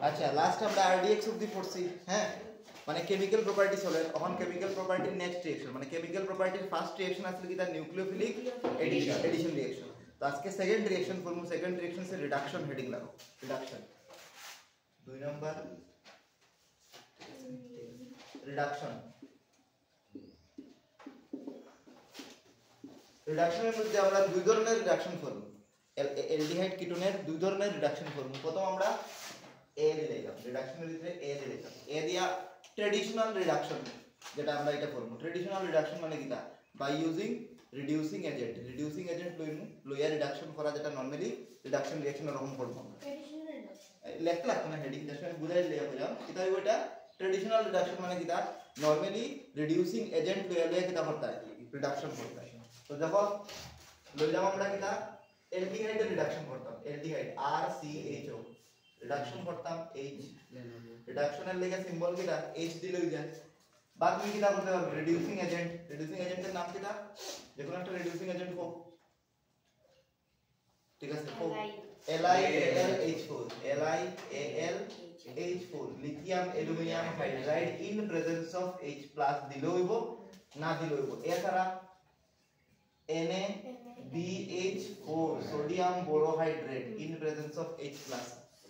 আচ্ছা লাস্ট আমরা আরডিএক্স অবধি পড়ছি হ্যাঁ মানে কেমিক্যাল প্রপার্টিজ হলো এখন কেমিক্যাল প্রপার্টির নেক্সট রিঅ্যাকশন মানে কেমিক্যাল প্রপার্টির ফার্স্ট রিঅ্যাকশন আসলে কি তার নিউক্লিওফিলিক এডিশন রিঅ্যাকশন তো আজকে সেকেন্ড রিঅ্যাকশন করব সেকেন্ড রিঅ্যাকশন সে রিডাকশন হেডিং লাগো রিডাকশন 2 নাম্বার রিডাকশন রিডাকশনের মধ্যে আমরা দুই ধরনের রিডাকশন করব অ্যালডিহাইড কিটোনের দুই ধরনের রিডাকশন করব প্রথম আমরা এ দিলাম রিডাকশনের ভিতরে এ দিলাম এ দিয়া ট্র্যাডিশনাল রিডাকশন যেটা আমরা এটা করব ট্র্যাডিশনাল রিডাকশন মানে কিটা বাই ইউজিং রিডিউসিং এজেন্ট লইয়া রিডাকশন করা যেটা নরমালি রিডাকশন রিঅ্যাকশন এরকম করব লেখতে লাগবে না হেডিং জাস্ট আমি বুঝাই দিলাম বললাম কিটা এটা ট্র্যাডিশনাল রিডাকশন মানে কিটা নরমালি রিডিউসিং এজেন্ট লইয়া কিটা করতে হয় রিডাকশন করতে হয় তো দেখো লইলাম আমরা কিটা অ্যালডিহাইড রিডাকশন করতাম অ্যালডিহাইড আর সি এইচ ও রিডাকশন করতাম এইচ রিডাকশনের লেগে সিম্বল কিটা এইচ দিলে হই যায় বাদ বাকি কিটা করতে হবে রিডিউসিং এজেন্টের নাম কিটা যে কোনো একটা রিডিউসিং এজেন্ট হোক ঠিক আছে হোক LiAlH4 LiAlH4 lithium aluminium hydride in presence of H+ দিলে হইব না দিলে হইব এছাড়া NaBH4 sodium borohydrate in presence of H+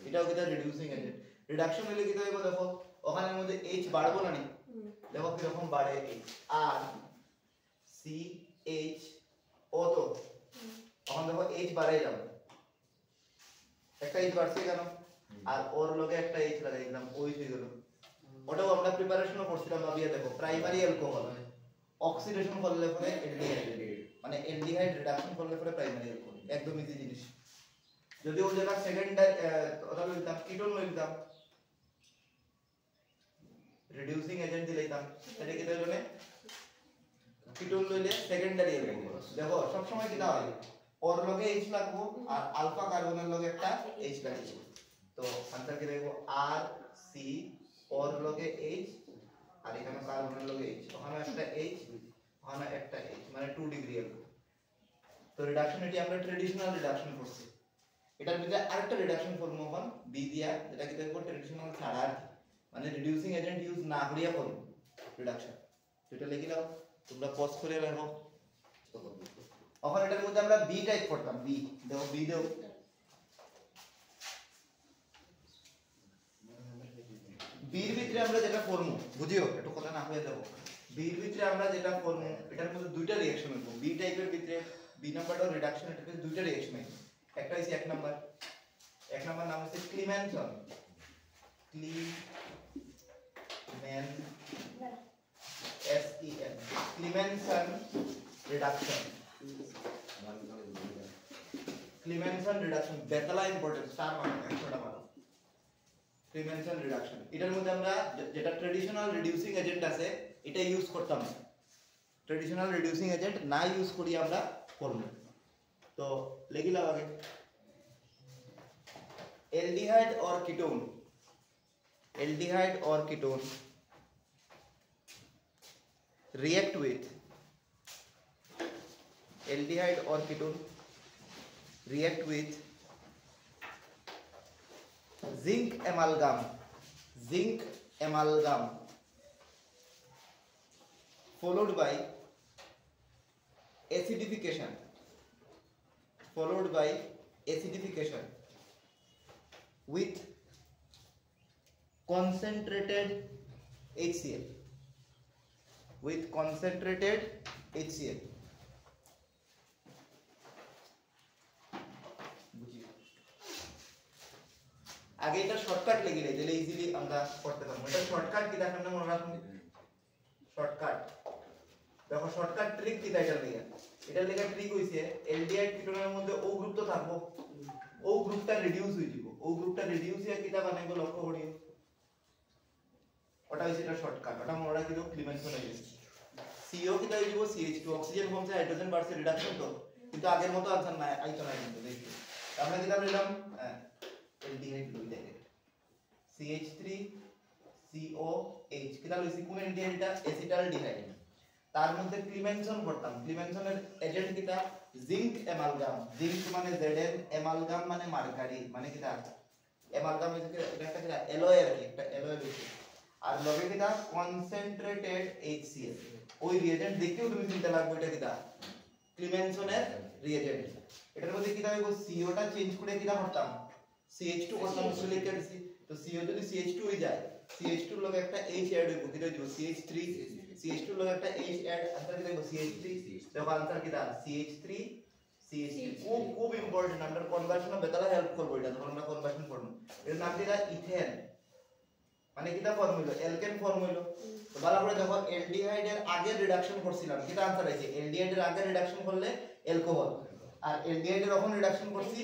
এটাও কিটা রিডিউসিং এজেন্ট রিডাকশন হলে কিটা হইব দেখো ওখানের মধ্যে H বাড়বো না নি দেখো কি রকম বাড়ে H আর সি এইচ ও তো তখন দেখো H বাড়াই যাবে একটা H বাড়ছে কেন আর ওর লগে একটা H লাগাই দিলাম ওই হয়ে গেল ওটাও আমরা প্রিপারেশনও করছিলাম ভাবিয়া দেখো প্রাইমারি অ্যালকোহল অক্সিডেশন করলে পরে অ্যালডিহাইড মানে অ্যালডিহাইড রিডাকশন করলে পরে প্রাইমারি অ্যালকোহল একদম ইজি জিনিস যদি ওই জায়গা সেকেন্ডারি ওটা লইতাম কিটোন লইতাম রিডিউসিং এজেন্ট দিলাম এটা কি হইলো না কিটোন লইলে সেকেন্ডারি অ্যালকোহল দেখো সব সময় কিটা হয় ওর লগে H লাগবো আর আলফা কার্বনের লগে একটা H লাগবে তো আনসার কি দেব আর সি ওর লগে H আর এখানে কার্বনের লগে H ওখানে একটা H ওখানে একটা H মানে 2 ডিগ্রি অ্যালকোহল তো রিডাকশন এটি আমরা ট্র্যাডিশনাল রিডাকশন করছি এটার ভিতরে আরেকটা রিডাকশন ফর্মুলা হল বি দিয়া যেটা কি দেখব ট্র্যাডিশনাল ছাড়া মানে রিডিউসিং এজেন্ট ইউজ না করিয়া করব রিডাকশন যেটা লিখে দাও তোমরা পজ করে রাখো এখন এটার মধ্যে আমরা বি টাইপ করতাম বি দেখো বি দাও বির ভিতরে আমরা যেটা ফর্মু বুঝিও একটু কথা না হয়ে দেব বির ভিতরে আমরা যেটা ফর্মু এটার মধ্যে দুইটা রিঅ্যাকশন হইব বি টাইপের ভিতরে বি নাম্বারটা রিডাকশন এটার ভিতরে দুইটা রিঅ্যাকশন হইব একটা হইছে এক নাম্বার নাম হচ্ছে ক্লিমেনসন ক্লিমেনসন রিডাকশন বেতালা ইম্পর্টেন্ট স্টার মানে একশোটা ভালো ক্লিমেনসন রিডাকশন এটার মধ্যে আমরা যেটা ট্র্যাডিশনাল রিডিউসিং এজেন্ট আছে এটা ইউজ করতাম না ট্র্যাডিশনাল রিডিউসিং এজেন্ট না ইউজ করি আমরা করব তো লিখিলাম আগে aldehyde or ketone react with zinc amalgam followed by acidification with concentrated HCl আগে এটা শর্টকাট লিখে দিলে তাহলে ইজিলি আমরা করতে পারবো এটা শর্টকাট কি দেখেন না মনে রাখুন শর্টকাট দেখো শর্টকাট ট্রিক কি এটার লেগে ট্রিক হইছে এলডিহাইড কিটোনের মধ্যে ও গ্রুপ তো থাকবো ও গ্রুপটা রিডিউস হয়ে যাব ও গ্রুপটা রিডিউস হয়ে কিটা বানাইবো লক্ষ্য করিও ওটা হইছে এটা শর্টকাট ওটা মনে রাখিও ক্লিমেনসন হয়ে গেছে CO কিটা হয়ে যাব CH2 অক্সিজেন কমছে হাইড্রোজেন বাড়ছে রিডাকশন তো কিন্তু আগের মতো আনসার নাই আইতো না কিন্তু দেখো আমরা কিটা পেলাম এলডিহাইড লই দেখে CH3 COH কিটা লইছি কোন এলডিহাইডটা অ্যাসিটালডিহাইড তার মধ্যে ক্লিমেনসন করতাম ক্লিমেনসনের এজেন্ট কিটা জিঙ্ক অ্যামালগাম জিঙ্ক মানে Zn অ্যামালগাম মানে মার্কারি মানে কিটা অ্যামালগাম হইছে এটা একটা কি অ্যালয় আর কি, একটা অ্যালয় হইছে। আর লগে কিটা কনসেন্ট্রেটেড HCl, ওই রিয়েজেন্ট দেখেও তুমি চিন্তা লাগবে এটা কিটা ক্লিমেনসনের রিয়েজেন্ট। এটার মধ্যে কিটা হইব CO টা চেঞ্জ করে কিটা করতাম CH2 করতাম সিলিকেট সি, তো CO যদি CH2 হয়ে যায় CH2 এর লগে একটা H অ্যাড হইব কিটা হইব CH3, CH2 এর লগে একটা H অ্যাড আনসার কিটা হইব CH3, দেখো আনসার কিটা CH3 CH3 খুব খুব ইম্পর্টেন্ট, আমরা কনভার্সন বেতালা হেল্প করব এটা যখন আমরা কনভার্সন করব। এর নাম কিটা ইথেন, মানে কিটা ফর্ম হইলো অ্যালকেন ফর্ম হইলো। তো ভালো করে দেখো অ্যালডিহাইড এর আগে রিডাকশন করছিলাম কিটা আনসার আইছে অ্যালডিহাইড এর আগে রিডাকশন করলে অ্যালকোহল, আর অ্যালডিহাইড এর যখন রিডাকশন করছি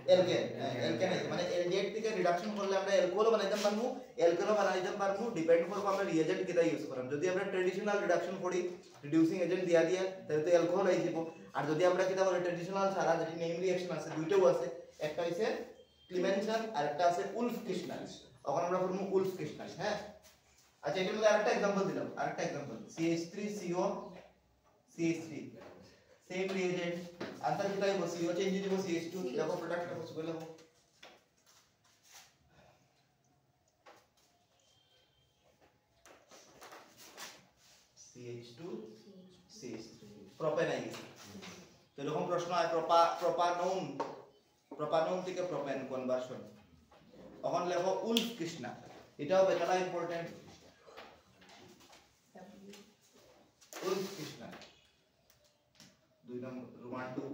অ্যালকেন, অ্যালকেন আইছে মানে অ্যালডিহাইড থেকে রিডাকশন করলে আমরা অ্যালকোহল বানাইতে পারবো, অ্যালকেনও বানাইতে পারবো, ডিপেন্ড করব আমরা রিএজেন্ট কিটা ইউজ করাম। যদি আমরা ট্র্যাডিশনাল রিডাকশন করি রিডিউসিং এজেন্ট দিয়া দিয়া তাহলে তো অ্যালকোহল হয়ে যাব। আর যদি আমরা কিটা বলে ট্র্যাডিশনাল ছাড়া যেটি নেম রিঅ্যাকশন আছে দুইটাও আছে, একটা হইছে ক্লিমেনসন আর একটা আছে উলফ কিশনার, এখন আমরা করব উলফ কিশনার। হ্যাঁ আচ্ছা এটার মধ্যে আরেকটা एग्जांपल দিলাম, আরেকটা example CH3CO CH3 same reagent answer কিটা হইব CO চেঞ্জ হইব CH2, দেখো প্রোডাক্টটা কত কইলো CH2 CH3 প্রোপেন আই গেছে। তো এরকম প্রশ্ন হয় প্রোপানন থেকে প্রোপেন কনভার্সন, এখন লেখো উলফ কৃষ্ণা, এটাও বেতালা ইম্পর্টেন্ট। উলফ কৃষ্ণা 2 নম্বর রোমান 2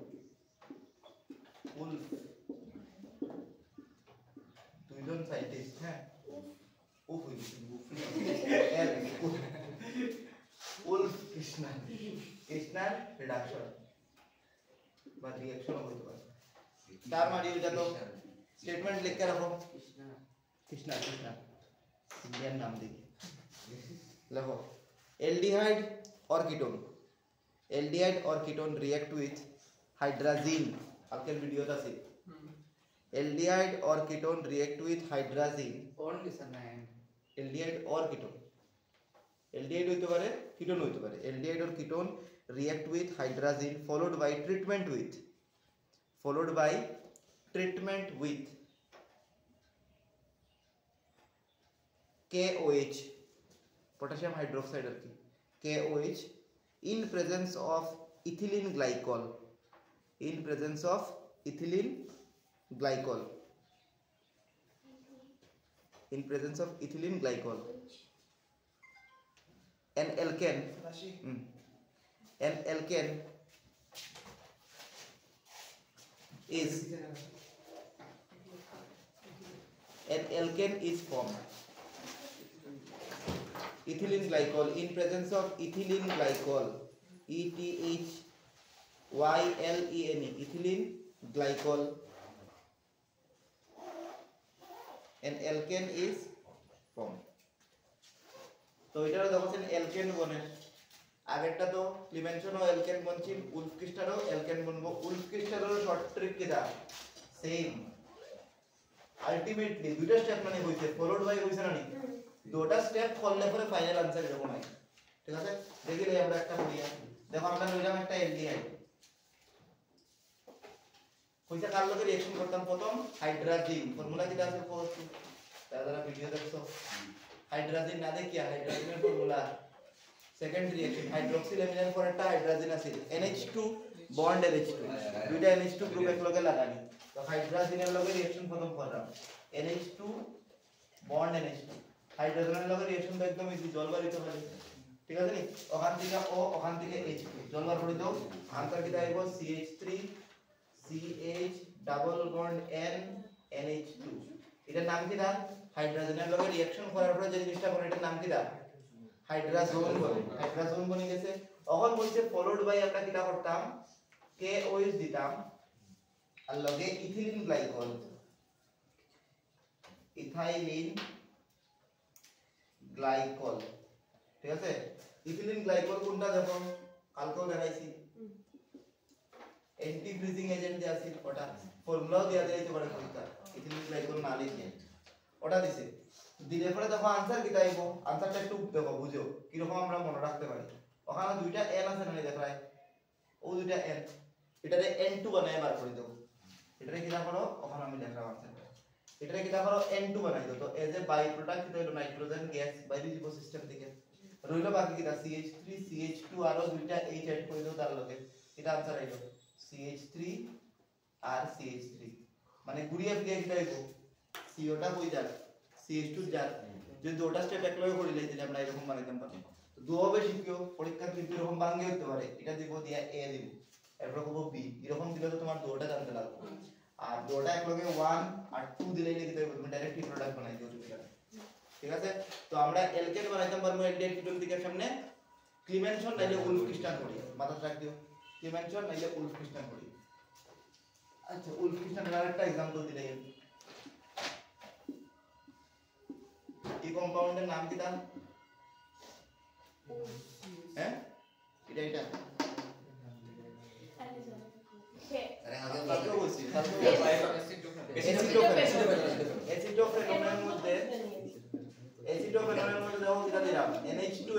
উলফ, দুইজন সাইন্টিস্ট। হ্যাঁ উফ উলফ কৃষ্ণা, কৃষ্ণার রিডাকশন বা রিঅ্যাকশন হইতে পারে। তার মানে এটা তো স্টেটমেন্ট লিখে রাখো কৃষ্ণা কৃষ্ণা इंडियन नाम देखिए लिखो एल्डिहाइड और कीटोन, एल्डिहाइड और कीटोन रिएक्ट विथ हाइड्राजीन, आपके वीडियो था से एल्डिहाइड और ketone react with hydrazine only sir ना एल्डिहाइड और कीटोन, एल्डिहाइड হইতে পারে कीटोन হইতে পারে, एल्डिहाइड और ketone react with hydrazine followed by treatment with KOH potassium hydroxide আর কি KOH in presence of ethylene glycol, in presence of ethylene glycol, in presence of ethylene glycol an alkane is formed, ethylene glycol in presence of ethylene glycol ETHYLENE ethylene glycol an alkane is formed। তো এটারও দেখছেন alkane বনে, আগেরটা তো ক্লিমেনসনও alkane বনছিল, Wolff কিস্টারও alkane বনবো, উলফ কিস্টারেরও শর্ট ট্রিক কিটা সেম আলটিমেটলি দুইটা স্টেপ মানে হইছে ফলোড বাই হইছে না নি, দুটো স্টেপ করলে পরে ফাইনাল आंसर এরকম হয়। ঠিক আছে দেখিলে আমরা একটা করিয়া দেখো আমরা লইলাম একটা অ্যালডিহাইড, কইছে কার লগে রিঅ্যাকশন করতাম প্রথম হাইড্রাজিন, ফর্মুলা কিটা আছে ফোর্স টু, তারা ভিডিও দেখছো হাইড্রাজিন না দেখিয়া হাইড্রাজিনের ফর্মুলা সেকেন্ড রিঅ্যাকশন হাইড্রোক্সিল অ্যামিনের পর একটা হাইড্রাজিন আছে NH2 বন্ড NH2, দুইটা NH2 গ্রুপ এক লগে লাগানি, তো হাইড্রাজিনের লগে রিঅ্যাকশন প্রথম করলাম NH2 বন্ড NH2, হাইড্রোজেনের লগে রিঅ্যাকশন তো একদম ইজি জল বাড়িতে পারে। ঠিক আছে নি ওখান থেকে ও ওখান থেকে H2 জল বার করে দাও, আনসার কিটা আইবো CH3 CH double bond N NH2, এটার নাম কিটা হাইড্রোজেনের লগে রিঅ্যাকশন করার পরে যে জিনিসটা করে এটার নাম কিটা হাইড্রাজোন বলে, হাইড্রাজোন বনে গেছে। এখন বলছে ফলোড বাই আমরা কিটা করতাম KOH দিতাম আর লগে ইথিলিন গ্লাইকল, ইথাইলিন গ্লাইকল। ঠিক আছে ইথিলিন গ্লাইকল কোনটা দেখো কালকেও দেখাইছি অ্যান্টি ফ্রিজিং এজেন্ট যে আছে ওটা ফর্মুলাও দেয়া যাইতে পারে পরীক্ষা, ইথিলিন গ্লাইকল না লিখে ওটা দিছে, দিলে পরে দেখো आंसर কিটা আইবো, आंसरটা একটু দেখো বুঝো কি রকম আমরা মনে রাখতে পারি। ওখানে দুইটা n আছে না দেখায় ও দুইটা n, এটারে n2 বানায় বার করে দেব, এটারে কিটা করো ওখানে আমি দেখাবো आंसर এটা কি দেখো N2 বানাই দাও তো এজ এ বাই প্রোডাক্ট এটা হলো নাইট্রোজেন গ্যাস বাইরে দিব সিস্টেম থেকে রইল বাকি কিটা CH3 CH2 আরো দুইটা H এড করে দাও তার লগে এটা आंसर আইলো CH3 আর CH3 মানে ঘুরিয়ে ফিরিয়ে কিটা আইবো CO টা কই যাক CH2 যাক যদি দুটো স্টেপ একলগে করে লইতে আমরা এরকম বানাইতাম পারি তো দুভাবে শিখিও পরীক্ষার কিন্তু এরকম ভাঙে হতে পারে এটা দিব দিয়া A দিব এরপর করব B এরকম দিলে তো তোমার দুটোটা জানতে লাগবে আর দুটোটা একলগে 1 আর 2 দিলেই লিখতে হবে তুমি ডাইরেক্ট প্রোডাক্ট বানাই দিও ঠিক আছে তো আমরা এলকেন বানাইতাম পারবো এলডিহাইড কিটোন থেকে সামনে ক্লিমেনশন নাইলে উলফ ক্রিস্টান করি মাথা রাখিও ক্লিমেনশন নাইলে উলফ ক্রিস্টান করি আচ্ছা উলফ ক্রিস্টানের আরেকটা एग्जांपल দিলে এই কম্পাউন্ডের নাম কি দাম হ্যাঁ এটা আরে আগে বাকি বলছি অ্যাসিডোফেননের মধ্যে দেখো কিটা দিলাম NH2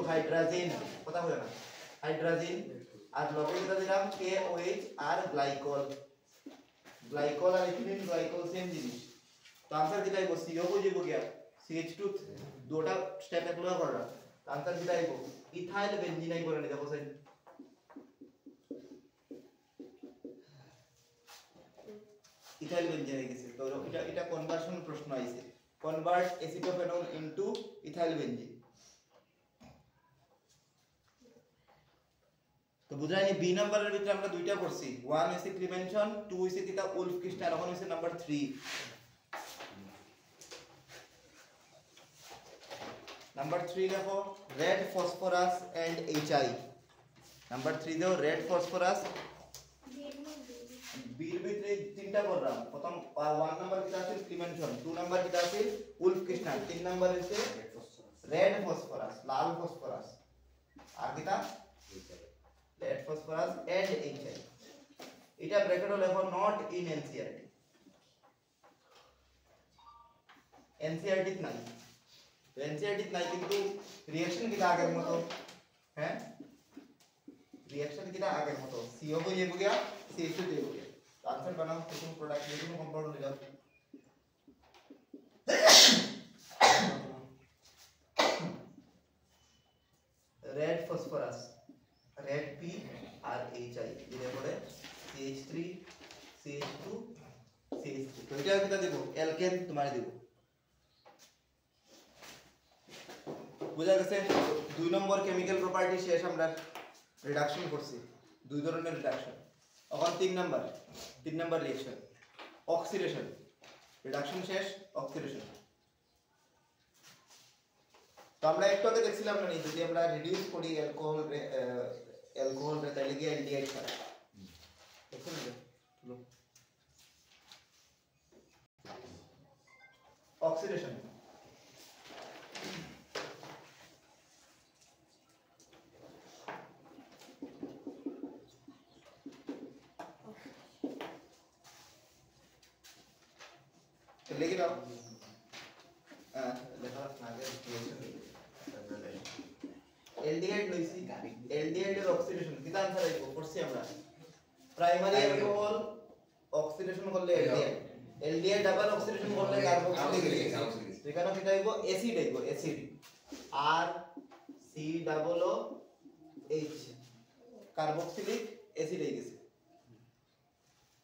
হাইড্রোজেন কথা বলে না হাইড্রোজেন আর লগে কিটা দিলাম KOH আর গ্লাইকল আর ইথিলিন গ্লাইকল সেম জিনিস তো आंसर কিটা আইবো CO কই যাবো গিয়া CH2 দুটো স্টেপ একলগে করলা তো आंसर কিটা আইবো ইথাইল বেনজিন আইবো না দেখো সাইড ইথাইল বেনজিন আই গেছে তো এটা কনভার্সন প্রশ্ন আইছে convert acetophenone into ethyl benzene তো বুঝাইনি বি নাম্বারের ভিতরে আমরা দুইটা করছি 1 হইছে ক্লিমেনশন 2 হইছে কিটা উলফ ক্রিস্টাল এখন হইছে নাম্বার 3 নাম্বার 3 দেখো red phosphorus and HI number 3 দাও রেড ফসফরাস বির ভিতরে তিনটা করলাম প্রথম 1 নাম্বার কিটা আছে ক্লিমেনশন 2 নাম্বার কিটা আছে উলফ ক্রিস্টাল 3 নাম্বার হইছে রেড ফসফরাস লাল ফসফরাস আর কিটা রেড ফসফরাস এন্ড HI এটা ব্র্যাকেটে লেখো নট ইন NCERT নাই তো NCERT নাই কিন্তু রিঅ্যাকশন কিটা আগের মতো হ্যাঁ রিঅ্যাকশন কিটা আগের মতো CO হয়ে যাবে গিয়া CH2 হয়ে যাবে आंसर बनाओ किसी प्रोडक्ट ये दोनों कंपाउंड ले जाओ रेड फॉस्फोरस रेड P और HI ये পড়ে CH3 CH2 CH3 তো এটা কিটা দেব অ্যালকেন তোমারে দেব বুঝা গেছে দুই নম্বর কেমিক্যাল প্রপার্টি শেষ আমরা রিডাকশন করছি দুই ধরনের রিডাকশন এখন 3 নাম্বার রিঅ্যাকশন অক্সিডেশন রিডাকশন শেষ অক্সিডেশন তো আমরা একটু আগে দেখছিলাম না যদি আমরা রিডিউস করি অ্যালকোহল রে তাহলে কি অ্যালডিহাইড হয় দেখুন চলো অক্সিডেশন लिख रहा हूँ एल्डिहाइड लইছি एल्डिहाइड এর অক্সিডেশন কি आंसर আইবো করছি আমরা প্রাইমারি অ্যালকোহল অক্সিডেশন করলে एल्डिहाइड ডাবল অক্সিডেশন করলে কার্বক্সিলিক অ্যাসিড এখানে কি আইবো অ্যাসিড আইবো অ্যাসিড আর C double O H carboxylic acid আই গেছে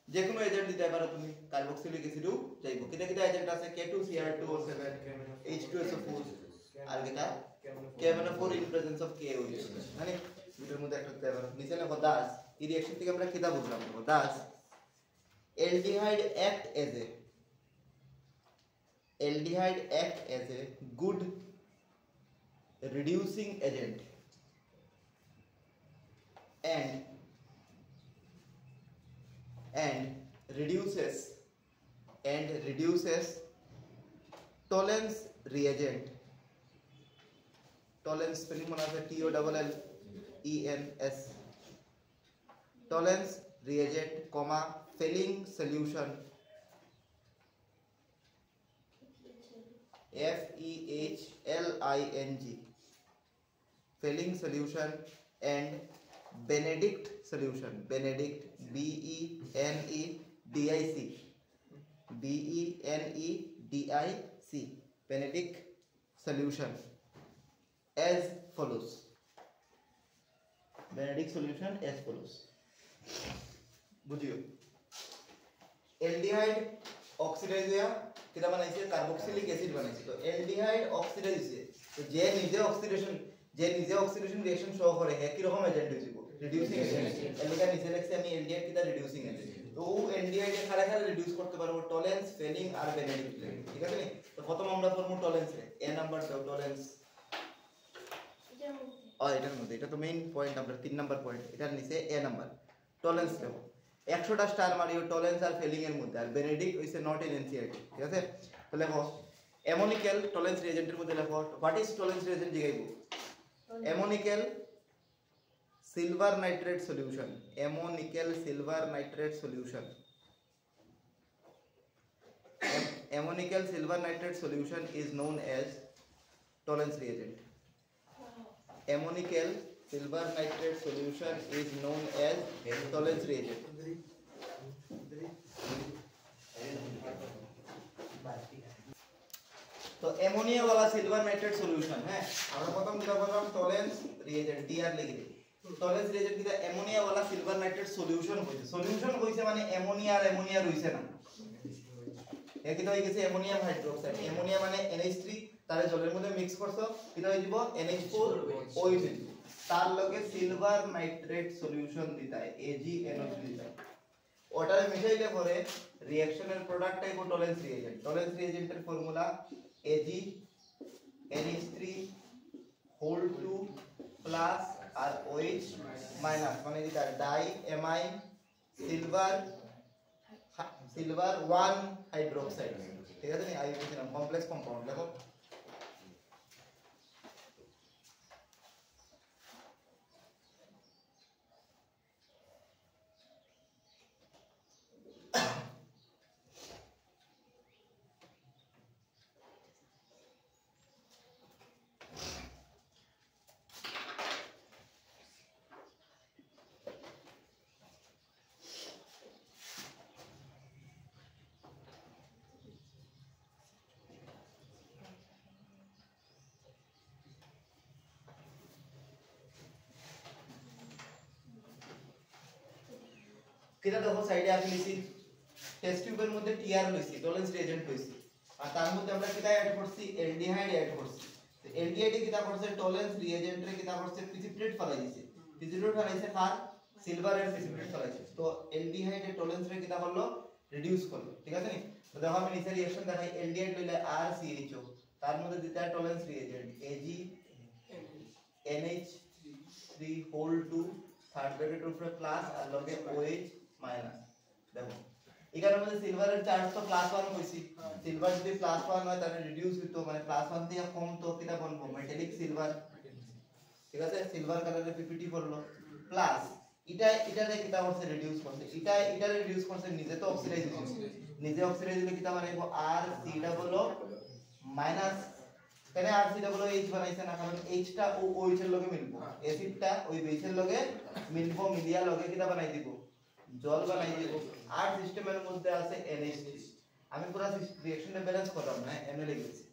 যে কোনো এজেন্ট দিতে পারো তুমি কার্বক্সিলিক অ্যাসিডও চাইবো কিটা কিটা এজেন্ট আছে K2Cr2O7 H2SO4 আর কিটা KMnO4 in presence of KOH মানে দুটোর মধ্যে একটা দিতে পারো নিচে লেখো দাস এই রিঅ্যাকশন থেকে আমরা কিটা বুঝলাম Das aldehyde act as a good reducing agent and reduces Tollens reagent Tollens spelling mona hai TOLLENS Tollens reagent comma filling solution FEHLING filling solution and Benedict solution Benedict BENEDIC BENEDIC, Benedict solution as follows. Benedict solution as follows. বুঝিও aldehyde oxidise হইয়া কিটা বানাইছে carboxylic acid বানাইছে তো aldehyde oxidise হইছে তো যে নিজে অক্সিডেশন রিঅ্যাকশন শো করে একই রকম এজেন্ট হইছে রিডিউসিং এজেন্ট এলাকা নিচে লেখছে আমি এলডিহাইড কিটা রিডিউসিং এজেন্ট তো ও এলডিহাইড এর খারা খারা রিডিউস করতে পারবো টলারেন্স ফেলিং আর বেনেডিক্ট ঠিক আছে নি তো প্রথম আমরা ফর্মুলা টলারেন্স এ নাম্বার দাও টলারেন্স এটার মধ্যে এটা তো মেইন পয়েন্ট আমরা 3 নাম্বার পয়েন্ট এটার নিচে এ নাম্বার টলারেন্স দেবো 100টা স্টার মারিও টলারেন্স আর ফেলিং এর মধ্যে আর বেনেডিক্ট হইছে নট ইন এনসিআরটি ঠিক আছে তো লেখো অ্যামোনিক্যাল টলারেন্স রিএজেন্টের মধ্যে লেখো হোয়াট ইজ টলারেন্স রিএজেন্ট জিগাইবো ammoniacal silver nitrate solution ammonical silver nitrate solution ammonical silver nitrate solution is known as tolerance reagent ammonical silver nitrate solution is known as tolerance reagent तो ammonia वाला silver nitrate solution है আমরা প্রথম যেটা বললাম tolerance reagent TR লিখে দিই tolerance reagent কিটা অ্যামোনিয়া वाला সিলভার নাইট্রেট সলিউশন হইছে মানে অ্যামোনিয়া আর অ্যামোনিয়া রইছে না এর কিটা হই গেছে অ্যামোনিয়াম হাইড্রোক্সাইড অ্যামোনিয়া মানে NH3 তারে জলের মধ্যে মিক্স করছো কিটা হই দিব NH4 OH তার লগে সিলভার নাইট্রেট সলিউশন দিতায় AgNO3 দিতায় ওটারে মিশাইলে পরে রিঅ্যাকশনের প্রোডাক্ট টাইপ টলারেন্স রিএজেন্টের formula AgNH3 whole two plus আর OH মাইনাস মানে এটা ডাই এমাইন সিলভার 1 হাইড্রোক্সাইড ঠিক আছে নি আই বলছিলাম কমপ্লেক্স কম্পাউন্ড দেখো কিটা দেখো সাইডে আমি লিখি টেস্ট টিউবের মধ্যে টিআর লইছি টলারেন্স রিএজেন্ট লইছি আর তার মধ্যে আমরা কিটা অ্যাড করছি এলডিহাইড অ্যাড করছি তো এলডিহাইড কিটা করছে টলারেন্স রিএজেন্টরে কিটা করছে প্রিসিপিটেট ফলাই দিছে প্রিসিপিটেট ফলাইছে কার সিলভার এর প্রিসিপিটেট ফলাইছে তো এলডিহাইড এর টলারেন্স রে কিটা করলো রিডিউস করলো ঠিক আছে নি তো দেখো আমি নিচে রিঅ্যাকশন দেখাই এলডিহাইড লইলে RCHO তার মধ্যে দিতে হয় Tollens reagent AgNH3 whole two third ব্র্যাকেটের উপরে প্লাস আর লগে OH মাইনাস দেখো এখানের মধ্যে সিলভারের চার্জ তো +1 হইছি সিলভার যদি +1 হয় তাহলে রিডিউস হইতো মানে +1 থেকে কম তো কিটা বলবো মেটালিক সিলভার ঠিক আছে সিলভার কালারের পিপিটি করলো প্লাস এটারে কিটা করছে রিডিউস করছে এটারে রিডিউস করছে নিজে তো অক্সিডাইজ হইছে নিজে অক্সিডাইজ হলে কিটা বানাইবো RC মাইনাস কেন RC H বানাইছে না কারণ H টা ও OH এর লগে মিলবো অ্যাসিডটা ওই বেসের লগে মিলবো মিলিয়া লগে কিটা বানাই দিব জল বানাই দিব আর সিস্টেমের মধ্যে আছে NH3 আমি পুরো রিঅ্যাকশনে ব্যালেন্স করলাম না এমএ লিখেছি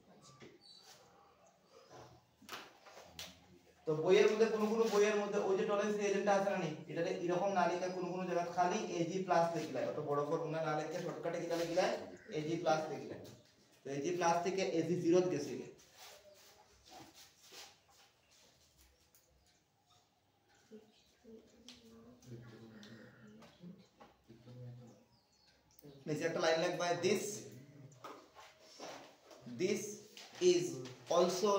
তো বইয়ের মধ্যে কোন বইয়ের মধ্যে ওই যে টলারেন্স রিএজেন্টটা আছে না নি এটাতে এরকম না লেখা কোন জায়গা খালি Ag+ লিখলাই অত বড় ফর্মুলা না লিখে শর্টকাটে কিটা লিখলাই Ag+ লিখলাই তো Ag+ থেকে Ag0 গেছে নিচে একটা লাইন লিখবা this is also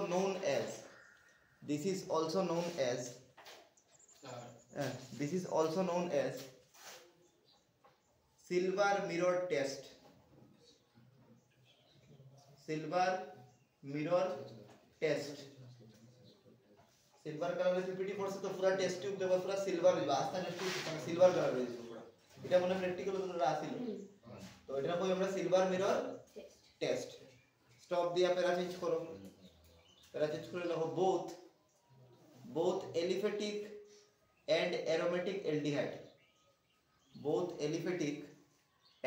known as silver mirror test silver কালারের পিপিটি পড়ছে তো পুরো টেস্ট টিউব দেব পুরো সিলভার হইবা আস্তা টেস্ট টিউব সিলভার কালার হইছে পুরো এটা মনে প্র্যাকটিক্যাল তোমরা আসিল তো এটা কই আমরা সিলভার মিরর টেস্ট স্টপ দিয়া প্যারা চেঞ্জ করো লেখো both aliphatic and aromatic aldehyde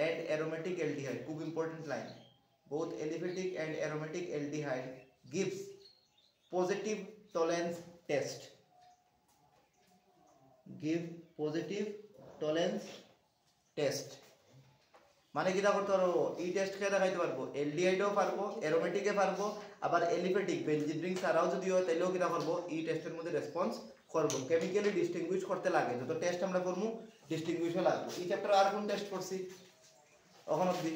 and aromatic aldehyde, খুব important line, both aliphatic and aromatic aldehyde gives positive tolerance test, give positive tolerance test, মানে কিটা করতে পারবো এই টেস্ট কে দেখাইতে পারবো, এলডিহাইডও পারবো, অ্যারোমেটিকে পারবো, আবার এলিফ্যাটিক বেনজিন রিং ছাড়াও যদি হয় তাহলেও কিটা করবো এই টেস্টের মধ্যে রেসপন্স করবো। কেমিক্যালি ডিস্টিংগুইশ করতে লাগে, যত টেস্ট আমরা করবো ডিস্টিংগুইশও লাগবে। এই চ্যাপ্টারে আর কোন টেস্ট করছি এখন অবধি?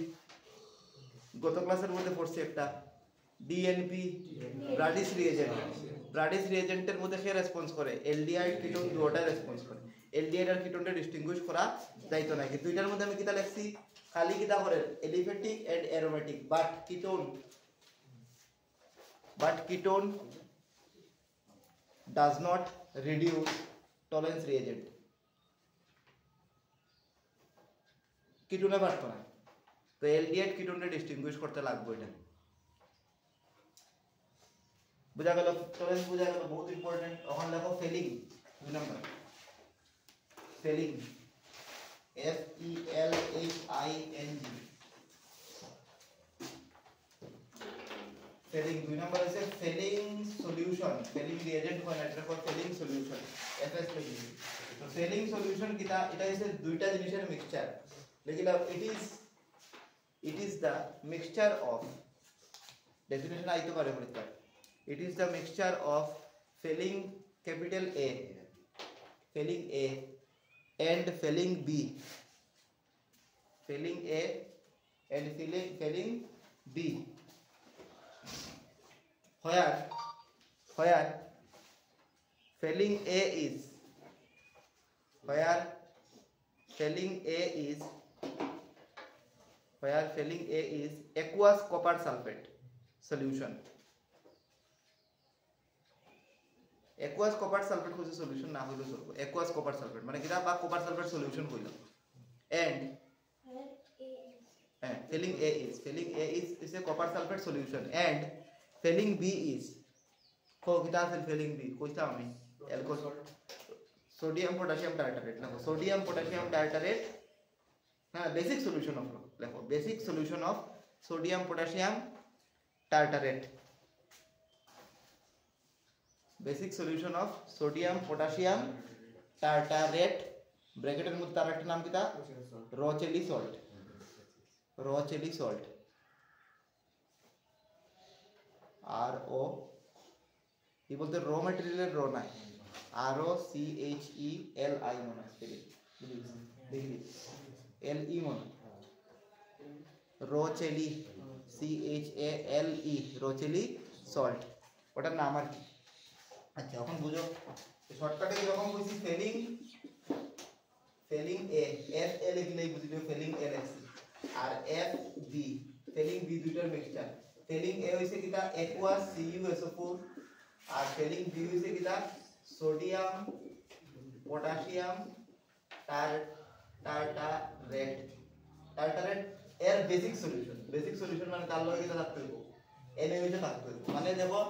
গত ক্লাসের মধ্যে পড়ছি একটা ডিএনপি ব্রাডিস রিএজেন্ট, ব্রাডিস রিএজেন্টের মধ্যে কে রেসপন্স করে? এলডিহাইড কিটোন দুটোটা রেসপন্স করে। এলডিহাইড আর কিটোনটা ডিস্টিংগুইশ করা যাইতো না, কিন্তু এটার মধ্যে আমি কিটা লিখছি খালি কিটা করে aliphatic and aromatic, but ketone does not reduce tolerance reagent, কিটোনে পারতো না, তো এলডিহাইড কিটোনটা ডিস্টিংগুইশ করতে লাগবে। এটা বুঝা গেল? টলারেন্স বুঝা গেল, বহুত ইম্পর্টেন্ট। এখন দেখো felling, 2 number felling, FELHING, felling 2 number আছে ফেলিং সলিউশন, ফেলিং রিএজেন্ট হয় না, এটা call felling solution, FS felling. তো ফেলিং সলিউশন কিটা? এটা হচ্ছে দুইটা জিনিসের মিক্সচার, লেকিন it is the mixture of, definition আইতে পারে পরীক্ষা, it is the mixture of failing capital A, failing A and failing B, failing A and failing B, where failing A is, where failing A is aqueous copper sulfate solution, aqueous copper sulfate হচ্ছে solution, না হইলো চলবে। aqueous copper sulfate মানে কিটা? বা copper sulfate solution হইলো, and failing A is a copper sulfate solution, and failing B is কিটা আছে? failing B কইতা আমি alcohol, sodium potassium tartarate, দেখো sodium potassium tartarate, হ্যাঁ বেসিক সলিউশন অফ, দেখো basic solution of sodium potassium tartrate, basic solution of sodium potassium tartrate, ব্র্যাকেটের মধ্যে তার একটা নাম কিটা? রচেলি সল্ট, রচেলি সল্ট, আর ও কি বলতে র ম্যাটেরিয়ালের র নাই, ROCHELI মনে আছে, দেখি LE মনে, রোচেলি CHALE, রোচেলি সল্ট, ওটার নাম আর কি। আচ্ছা এখন বুঝো শর্টকাটে যখন বলছি ফেলিং A, FA লিখলেই বুঝিও ফেলিং A লিখছি, আর FB ফেলিং B দুইটার মিক্সচার। ফেলিং A হইছে কিটা? aqueous CuSO4, আর ফেলিং B হইছে কিটা? সোডিয়াম পটাশিয়াম টার্টারেট এর বেসিক সলিউশন মানে তার লগে কিটা থাকতে হইব? NaOH থাকতে হইব, মানে দেখো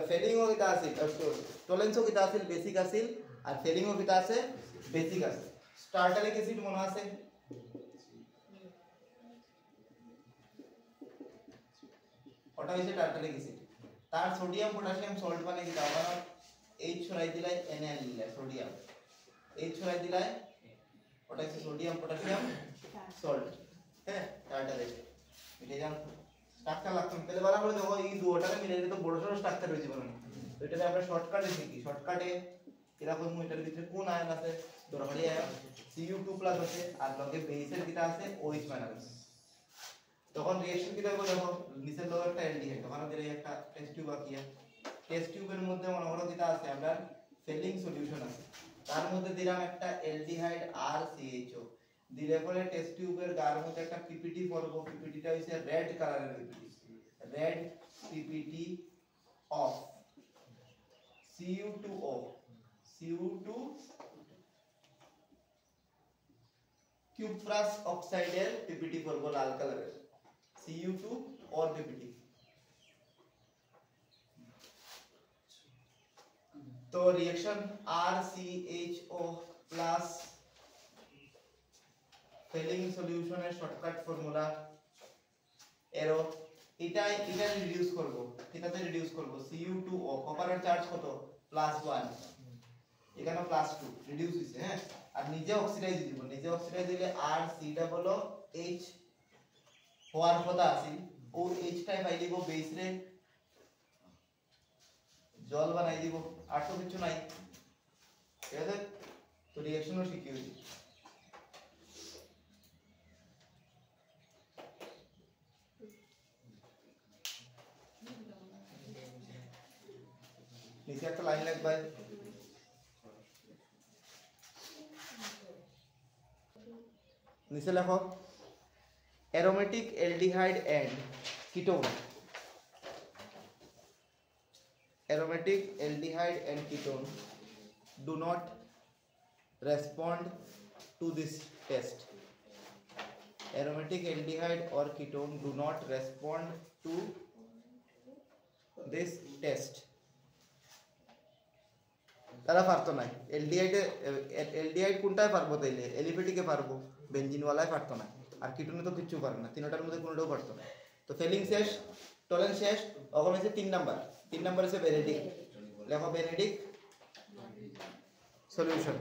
ফেলিংও কিটা আছে, টলারেন্সও কিটা আছে? বেসিক আছে, আর ফেলিংও কিটা আছে? বেসিক আছে। টার্টারিক অ্যাসিড মনে আছে? ওটা হইছে টার্টারিক অ্যাসিড, তার সোডিয়াম পটাশিয়াম সল্ট মানে কিটা? আবার H ছড়াই দিলাই NaL দিলাই, সোডিয়াম H ছড়াই দিলাই, ওটা হচ্ছে সোডিয়াম পটাশিয়াম সল্ট, হ্যাঁ টার্টারেট। এটা জান স্ট্রাকচার লাগতো, তাহলে বলা করে দেখো এই দুটোটাকে মিলে তো বড় সড় স্ট্রাকচার হয়ে যাবে না। তো এটাতে আমরা শর্টকাটে শিখি, শর্টকাটে এরকম এটার ভিতরে কোন আয়ন আছে? দরকারি আয়ন Cu2+ আছে, আর লগে বেসের কিটা আছে? OH- আছে। তখন রিঅ্যাকশন কিটা হবে? দেখো নিচের লগে একটা অ্যালডিহাইড, তখন আমাদের এই একটা টেস্ট টিউব আঁকিয়া, টেস্ট টিউবের মধ্যে মনে করো কিটা আছে? আমরা ফেলিং সলিউশন আছে, তার মধ্যে দিলাম একটা অ্যালডিহাইড RCHO, দিলে পরে টেস্ট টিউবের গার মধ্যে একটা পিপিটি পড়ব, পিপিটিটা হইছে রেড কালারের PPT, red PPT of Cu2O, Cu2 cuprous অক্সাইডের পিপিটি পড়ব লাল কালারের, Cu2 और পিপিটি। तो रिएक्शन RCHO प्लस ফেলিং সলিউশনের শর্টকাট ফর্মুলা এরো এটা রিডিউস করব, এটাতে রিডিউস করব Cu2O কপারের চার্জ কত +1 এখানে +2 রিডিউস হইছে হ্যাঁ আর নিজে অক্সিডাইজ দিব, নিজে অক্সিডাইজ দিলে আর সি ডাবল এইচ হওয়ার কথা আছে ও এইচ টাই পাই দিব বেস রে জল বানাই দিব আর তো কিছু নাই ঠিক আছে তো রিঅ্যাকশনও শিখি হই নিচে একটা লাইন লিখবা নিচে লেখো aromatic aldehyde and ketone aromatic aldehyde and ketone do not respond to this test aromatic aldehyde or ketone do not respond to this test তারা পারতো না এলডিহাইড কোনটায় পারবো তাইলে এলিফেটিকে পারবো বেনজিন ওয়ালায় পারতো না আর কিটোনে তো কিচ্ছু পারে না তিনটার মধ্যে কোনটাও পারতো না তো ফেলিং শেষ টলেন শেষ তখন হচ্ছে 3 নাম্বার হচ্ছে বেনেডিক লেখো বেনেডিক সলিউশন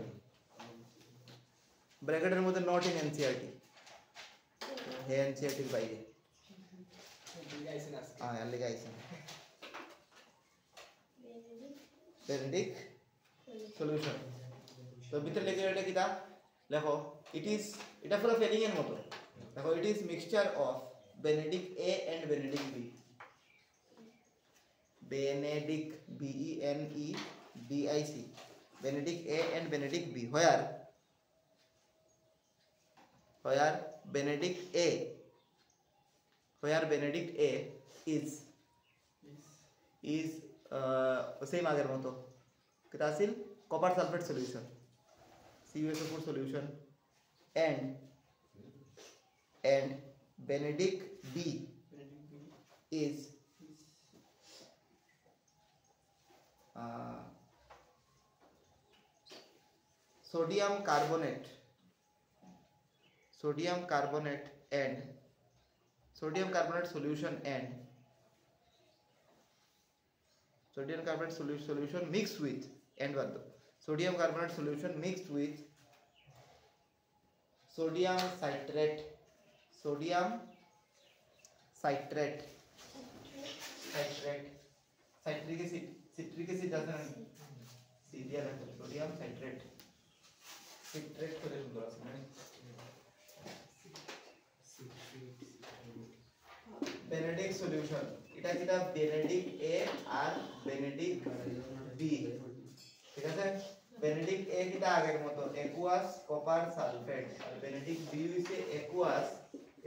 ব্র্যাকেটের মধ্যে নট ইন এনসিআরটি হে এনসিআরটির বাইরে হ্যাঁ লিখে আইছেন বেনেডিক সলিউশন তো ভিতরে লিখে এটা কিটা লেখো এটা পুরো ফেলিং এর মতো দেখো it is mixture of Benedict A and Benedict B Benedict BENEDIC Benedict A and Benedict B where benedict A is same আগের মতো কিটা আছিল copper sulphate solution CuSO4 solution and benedict B is sodium carbonate and sodium carbonate solution and sodium carbonate solution mixed with and what sodium carbonate solution mixed with sodium citrate citric acid doesn't see there sodium citrate করে সুন্দর আছে মানে Benedict solution এটা যেটা Benedict এ আর Benedict B ঠিক আছে Benedict এ কিটা আগের মতো aqueous copper sulfate আর বেনেডিক বি হইছে aqueous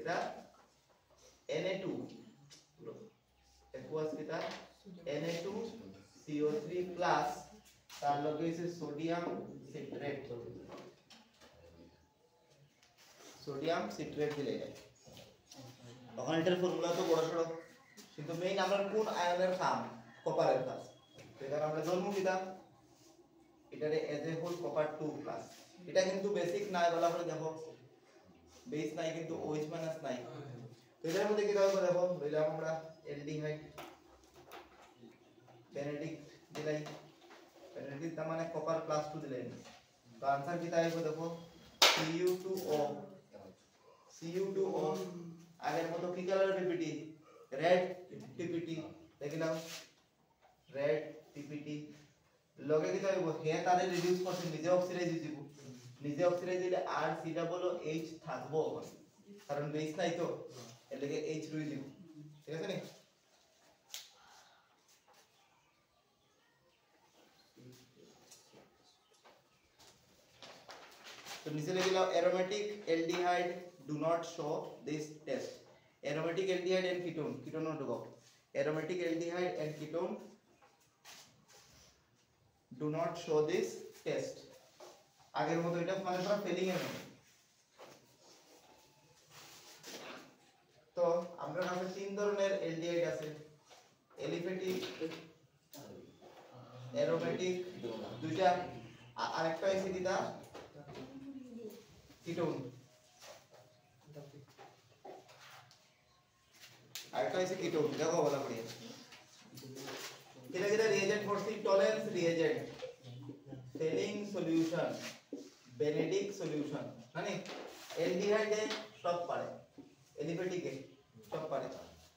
এটা Na2 aqueous কিটা Na2CO3 প্লাস তার লগে হইছে সোডিয়াম সিট্রেট দিলে যায় তখন এটার ফর্মুলা তো বড় সড়ো কিন্তু মেইন আমরা কোন আয়নের কাম কপারের কাজ এখানে আমরা ধরমু কিটা এটারে as a whole copper 2 plus এটা কিন্তু বেসিক নাই বলা করে দেখো বেস নাই কিন্তু OH মাইনাস নাই তো এটার মধ্যে কি দাও দেখো লইলাম আমরা অ্যালডিহাইড বেনেডিক দিলাই বেনেডিক তার মানে কপার প্লাস 2 দিলাই তো आंसर কিটা আইবো দেখো Cu2O আগের মতো কি কালার পিপিটি রেড পিপিটি দেখিলাম রেড পিপিটি লগে কি হইব হে তারে রিডিউস করতে নিজে অক্সিডাইজ দিব নিজে অক্সিডাইজ দিলে আর সি ডাবল এইচ থাকবো কারণ বেস নাই তো এর লাগে এইচ রই দিব ঠিক আছে নি तो नीचे लिख लो aromatic aldehyde do not show this test aromatic aldehyde and ketone not go aromatic aldehyde and ketone do not show this test আগের মতো এটা মানে পুরো ফেলিং এর মতো তো আমরা কাছে তিন ধরনের aldehyde আছে এলিফ্যাটিক aromatic দুইটা আরেকটা আছে কিটা ketone আরেকটা হইছে কিটোন দেখো বলা পড়ি কিরা রিয়েজেন্ট করছি tolerance reagent felling solution Benedict solution মানে এলডিহাইডে সব পারে এলিফেটিকে সব পারে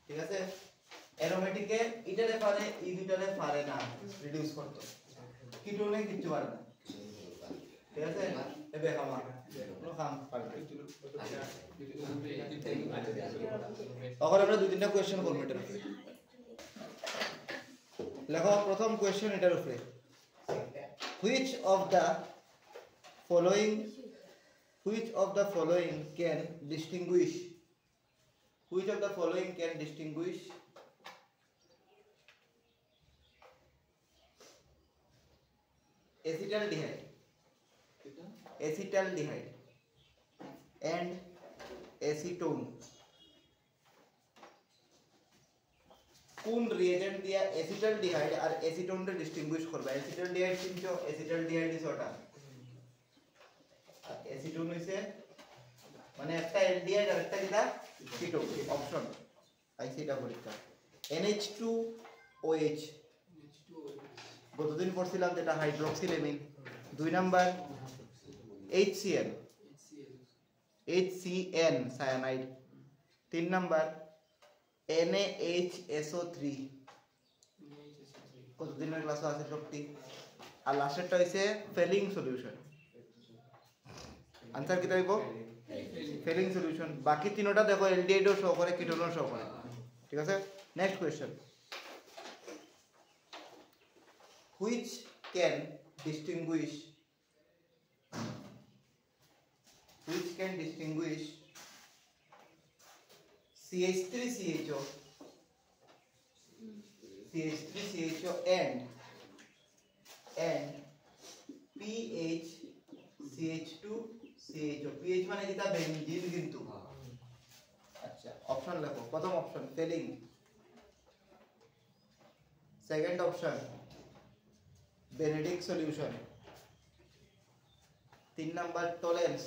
ঠিক আছে অ্যারোমেটিকে ইটারে পারে ই দুটারে পারে না রিডিউস করতে কিটোনে কিছু পারে না ঠিক আছে এবে কামা কোনো কাম পারে এখন আমরা দুই তিনটা কোশ্চেন করব এটার উপরে লেখো প্রথম কোশ্চেন এটার উপরে which of the following can distinguish acetaldehyde and acetone কোন রিয়েজেন্ট দিয়া অ্যাসিটালডিহাইড আর অ্যাসিটোন রে ডিস্টিংগুইশ করবে অ্যাসিটালডিহাইড চিনছো অ্যাসিটালডিহাইড ইজ ওটা আর অ্যাসিটোন হইছে মানে একটা অ্যালডিহাইড আর একটা কিটা কিটোন অপশন আইসিটা পরীক্ষা NH2OH গতদিন পড়ছিলাম যেটা হাইড্রোক্সিলেমিন দুই নাম্বার HCl HCN সায়ানাইড তিন নাম্বার NaHSO3 কতদিনের ক্লাস আছে সবটি আর লাস্টেরটা হইছে ফেলিং সলিউশন आंसर কি হইব ফেলিং সলিউশন বাকি তিনটা দেখো এলডিহাইডও শো করে কিটোনও শো করে ঠিক আছে next question which can distinguish CH3CHO and PHCH2CHO PH মানে কিটা বেনজিন কিন্তু আচ্ছা অপশন লেখো প্রথম option felling second option Benedict solution তিন নাম্বার টলারেন্স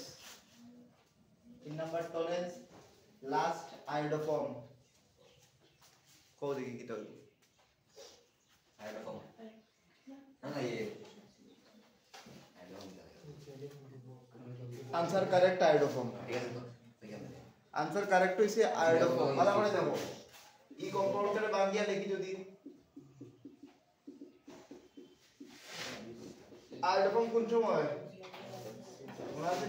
লাস্ট আয়োডোফর্ম কো দেখি কি তো iodoform answer correct iodoform answer correct হইছে আয়োডোফর্ম ভালো করে দেখো ই কম্পাউন্ডের বাঙ্গিয়া লিখি যদি আয়োডোফর্ম কোন সময় মনে আছে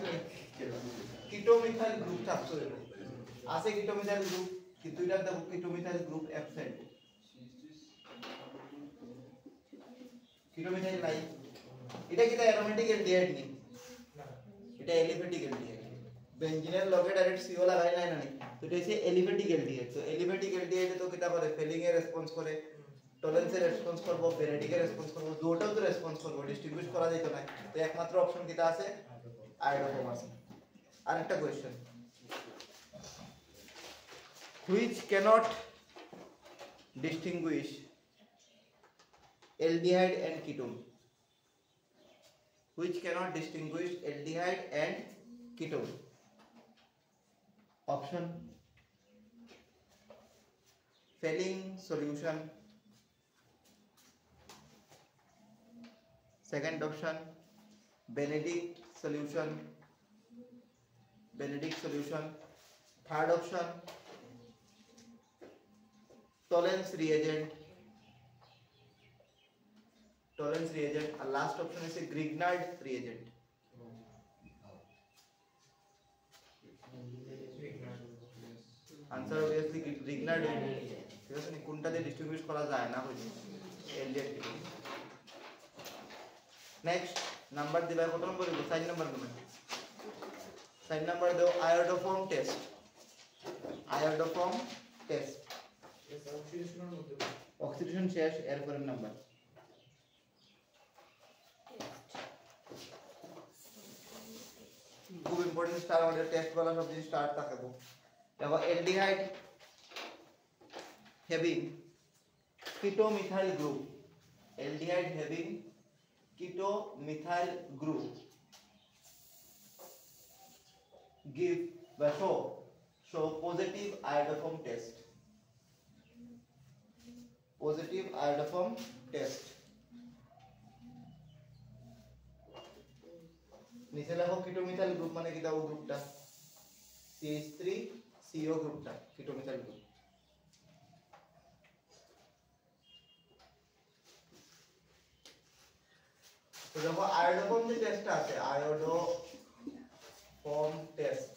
কিটোমিথাইল গ্রুপ থাকছে আছে কিটোমিথাইল গ্রুপ কিন্তু এটা দেখো কিটোমিথাইল গ্রুপ অ্যাবসেন্ট কিটোমিথাইল নাই এটা কি অ্যারোমেটিক এলডিহাইড নি এটা এলিফেটিক এলডিহাইড বেনজিনের লগে ডাইরেক্ট সিও লাগাই নাই না তো এটা হচ্ছে এলিফেটিক এলডিহাইড তো এলিফেটিক এলডিহাইড তো কিটা করে ফেলিং এর রেসপন্স করে টলারেন্স এর রেসপন্স করব বেনেডিক এর রেসপন্স করব দুটোও তো রেসপন্স করব ডিস্টিংগুইশ করা যাইতো না তো একমাত্র অপশন কিটা আছে আয়োডোফর্ম আছে আরেকটা question which cannot distinguish aldehyde and ketone option Fehling solution second option Benedict solution third option Tollens reagent and last option is a Grignard reagent answer obviously Grignard ঠিক আছে নি কোনটা দিয়ে ডিস্ট্রিবিউট করা যায় না হইছে এলডিএল নেক্সট নাম্বার দিবা কত নম্বর দিব 4 নাম্বার দিবা 4 নাম্বার দাও আয়োডোফর্ম টেস্ট অক্সিডেশন শেষ এর পরের নাম্বার খুব ইম্পর্টেন্ট স্টার আমাদের টেস্ট वाला সব জিনিস স্টার থাকবো দেখো aldehyde having ketomethyl group give show positive iodoform test positive iodoform test. নিচে লেখো কিটোমিথাইল গ্রুপ মানে কিটা, ও গ্রুপটা CH3CO গ্রুপটা কিটোমিথাইল গ্রুপ। তো দেখো আয়োডোফর্ম যে টেস্টটা আছে, আয়োডোফর্ম টেস্ট,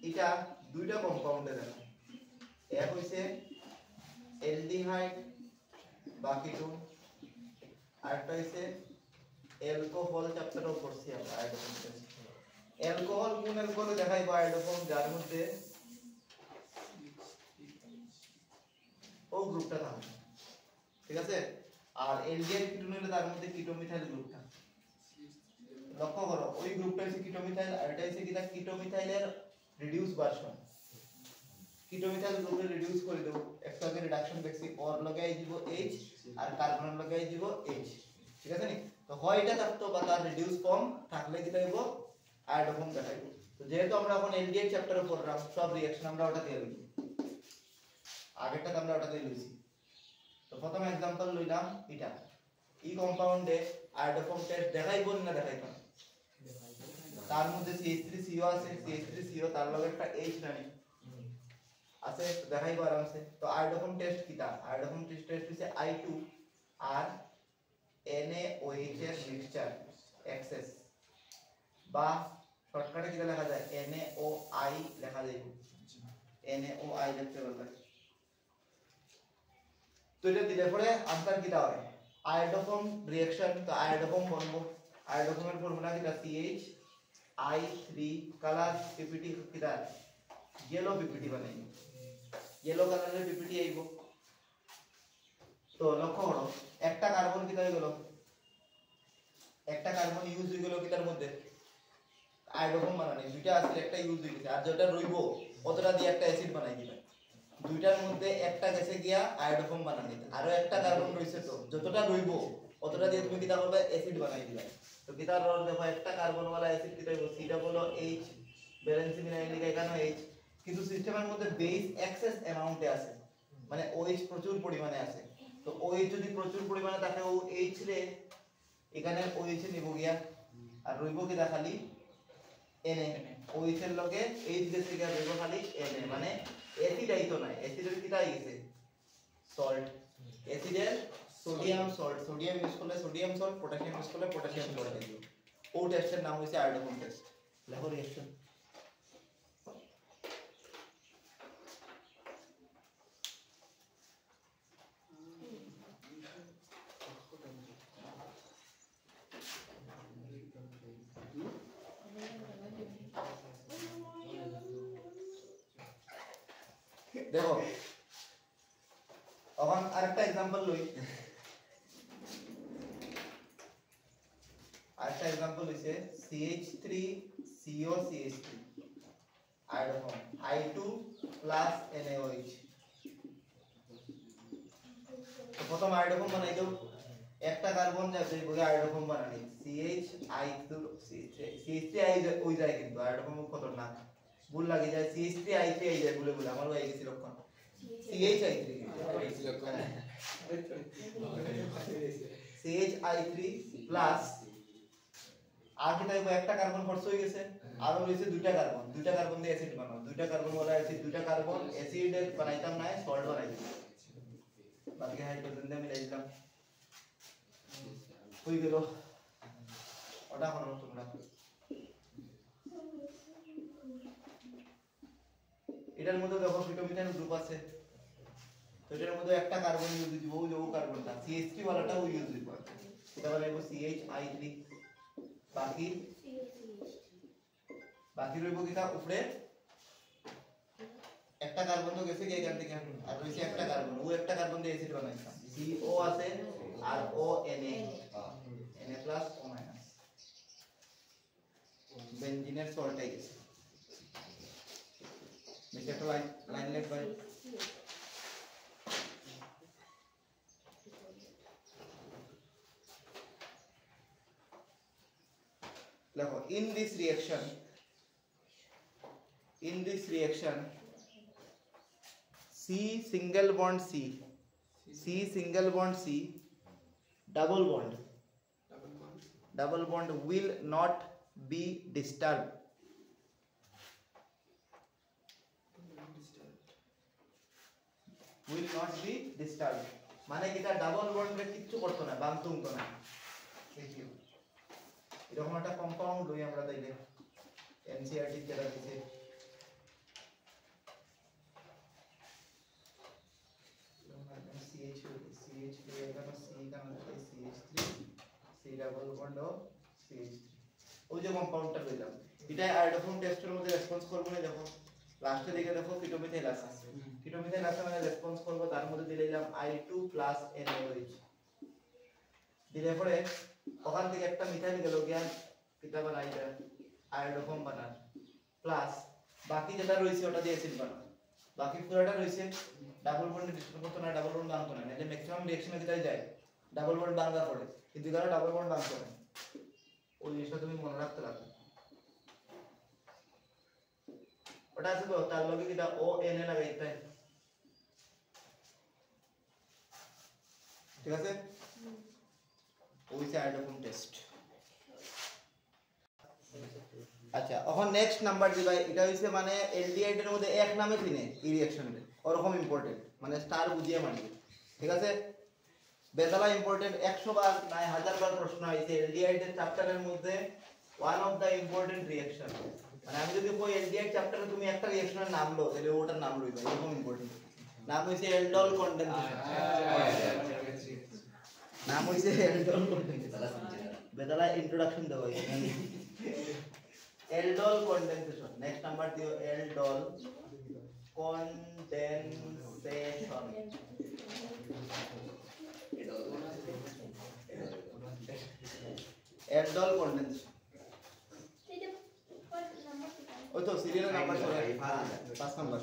এটা দুইটা কম্পাউন্ডে দেখো, এক হইছে অ্যালডিহাইড বা কিটোন, আরেকটা হইছে অ্যালকোহল। চ্যাপ্টারও পড়ছি আমরা আয়োডোফর্ম টেস্ট। অ্যালকোহল কোন অ্যালকোহলে দেখাইবো আয়োডোফর্ম, যার মধ্যে ও গ্রুপটা থাকে, ঠিক আছে। আর এলডিহাইড কিটোন হলে তার মধ্যে কিটোমিথাইল গ্রুপটা। লক্ষ্য করো ওই গ্রুপটা হচ্ছে কিটোমিথাইল, আর এটা হচ্ছে কিটা কিটোমিথাইলের রিডিউস ভার্সন। কিটোমিথাইল গ্রুপে রিডিউস করে দেব, একটাকে রিডাকশন দেখছি, অর লাগাই দিব H আর কার্বন লাগাই দিব H, ঠিক আছে নি। তো হয় এটা থাকতো বা তার রিডিউস ফর্ম থাকলে কি দেব, আয়োডোফর্ম দেখাইবো। তো যেহেতু আমরা এখন এলডিহাইড চ্যাপ্টারে পড়লাম, সব রিঅ্যাকশন আমরা ওটা দিয়ে লইছি, আগেরটা আমরা ওটা দিয়ে লইছি। তো প্রথম एग्जांपल লইলাম এটা, এই কম্পাউন্ডে আয়োডোফর্ম টেস্ট দেখাইবো না দেখাইবো না, তার মধ্যে CH3CO আছে, CH3CO তার লগে একটা H নানি আছে, দেখাইবো আরামসে। তো আয়োডোফর্ম টেস্ট কিটা, আয়োডোফর্ম টেস্ট হচ্ছে I2 আর NaOH এর মিক্সচার এক্সেস, বা শর্টকাটে কিটা লেখা যায় NaOI লেখা যায়, NaOI লিখতে বলতে। তো এটা দিলে পরে আনসার কিটা হয় আয়োডোফর্ম রিঅ্যাকশন। তো আয়োডোফর্ম বলবো, আয়োডোফর্মের ফর্মুলা কিটা CH3 কালার পিপিটি কিটা ইয়েলো পিপিটি বানাই, ইয়েলো কালারের পিপিটি আইব। তো লক্ষ্য করো একটা কার্বন কিটা হয়ে গেল, একটা কার্বন ইউজ হয়ে গেল কিটার মধ্যে আয়োডোফর্ম বানানি, দুইটা আছে একটা ইউজ হয়ে গেছে, আর যেটা রইব অতটা দিয়ে একটা অ্যাসিড বানাই দিবে। দুইটার মধ্যে একটা গেছে গিয়া আয়োডোফর্ম বানানি, আরো একটা কার্বন রইছে, তো যতটা রইব অতটা দিয়ে তুমি কিটা করবে, অ্যাসিড বানাই দিবে। তো কিটা রল দেখো একটা কার্বন वाला অ্যাসিড কিটা হইব, সিটা হলো H, ব্যালেন্সিং লাইন লিখে এখানে H, কিন্তু সিস্টেমের মধ্যে বেস এক্সেস অ্যামাউন্টে আছে, মানে OH প্রচুর পরিমাণে আছে। তো OH যদি প্রচুর পরিমাণে থাকে, ও H রে এখানে OH নিব গিয়া, আর রইব কিটা খালি Na, OH এর লগে H গেছে গিয়া রইব খালি Na, মানে অ্যাসিড আইতো না, অ্যাসিডের কিটা আই গেছে সল্ট, অ্যাসিডের সোডিয়াম সল্ট, সোডিয়াম ইউজ করলে সোডিয়াম সল্ট, পটাশিয়াম ইউজ করলে পটাশিয়াম সল্ট আইতো। ও টেস্টের নাম হইছে আয়োডোফর্ম টেস্ট। লেখো রিঅ্যাকশন। দেখো এখন আরেকটা एग्जांपल লই, আরেকটা एग्जांपल হইছে CH3CO CH3 iodoform I2 NaOH। তো প্রথম আয়োডোফর্ম বানাই দাও, একটা কার্বন যাবে বলে আয়োডোফর্ম বানানি CH2 CH3I ওই যায়, কিন্তু আয়োডোফর্ম খতরনাক, ভুল লাগে যায় CH3I3 আই যায় বলে বলে আমার হয়ে গেছে লক্ষণ CH3 প্লাস আর কি তাইবো একটা কার্বন ফোর্স হয়ে গেছে, আর রইছে দুইটা কার্বন, দুইটা কার্বন দিয়ে অ্যাসিড বানাও, দুইটা কার্বন বলা আছে, দুইটা কার্বন অ্যাসিড বানাইতাম না, সল্ট বানাইতাম, বাকি হাইড্রোজেন দিয়ে মিলাই দিলাম, হয়ে গেল। ওটা হলো তোমরা এটার মধ্যে দেখো কিটোমিথাইল গ্রুপ আছে, তো এটার মধ্যে একটা কার্বন ইউজ দিব, ওই যে ও কার্বনটা CH3 ওয়ালাটা ও ইউজ দিব, এটা বলে CHI3, বাকি রইব কিটা উপরে একটা কার্বন তো গেছে কি এখান থেকে, আর রইছে একটা কার্বন, ও একটা কার্বন দিয়ে অ্যাসিড বানাইতাম, CO আছে আর O Na plus O minus, বেনজিনের সল্ট আই গেছে। নিচে একটা লাইন লিখবা, দেখো in this reaction C single bond C, C single bond C, double bond will not be disturbed. Will not be disturbed মানে কিটা ডাবল বন্ডে কিচ্ছু করতে না, বানতুম তো না। দেখিও এরকম একটা কম্পাউন্ড লই আমরা তাইলে এনসিইআরটি যেটা দিছে ওই যে কম্পাউন্ডটা লইলাম এটা আয়োডোফোন টেস্টের মধ্যে রেসপন্স করব না। দেখো লাস্টে দিকে দেখো কিটোমিথাইল আছে, কিটোমিথাইল আছে মানে রেসপন্স করব, তার মধ্যে দিলাম I2 প্লাস NaOH দিলে পরে ওখান থেকে একটা মিথাইল গেল গিয়া কিটা বানাই এটা আয়োডোফোন বানার প্লাস বাকি যেটা রইছে ওটা দিয়ে অ্যাসিড বানার, বাকি পুরোটা রইছে ডাবল বন্ডে ডিস্টার্ব করতে না, ডাবল বন্ড বানাতে না, এটা ম্যাক্সিমাম রিঅ্যাকশনে যেটাই যায় ডাবল বন্ড বানাবার পরে, কিন্তু এখানে ডাবল বন্ড বানাতে না। ওই জিনিসটা তুমি মনে রাখতে লাগবে। ওটা আছে তো তার লগে কিটা ONA লাগাইতে, ঠিক আছে? ওই যে আয়োডোফোন টেস্ট। আচ্ছা এখন নেক্সট নাম্বার দিবা, এটা হইছে মানে এলডিহাইড এর মধ্যে এক নামে চিনে এই রিঅ্যাকশনটা ওরকম ইম্পর্টেন্ট, মানে স্টার বুঝিয়ে মানবে, ঠিক আছে? বেদালা ইম্পর্টেন্ট 100 বার নাই 1000 বার প্রশ্ন আইছে এলডিহাইড এর চ্যাপ্টারের মধ্যে one of the important reaction. মানে আমি যদি কই এলডিহাইড চ্যাপ্টারে তুমি একটা রিঅ্যাকশনের নাম লো তাহলে ওটার নাম লইবা, এরকম ইম্পর্টেন্ট। নাম হইছে এলডল কনডেনসেশন, নাম হইছে এলডল কনডেনসেশন। বেদালা ইন্ট্রোডাকশন দাও এলডল কনডেনসেশন। নেক্সট নাম্বার দিও এলডল কনডেনসেশন। এলডল কনডেনসেশন ওই তো সিরিয়াল নাম্বার 5 নাম্বার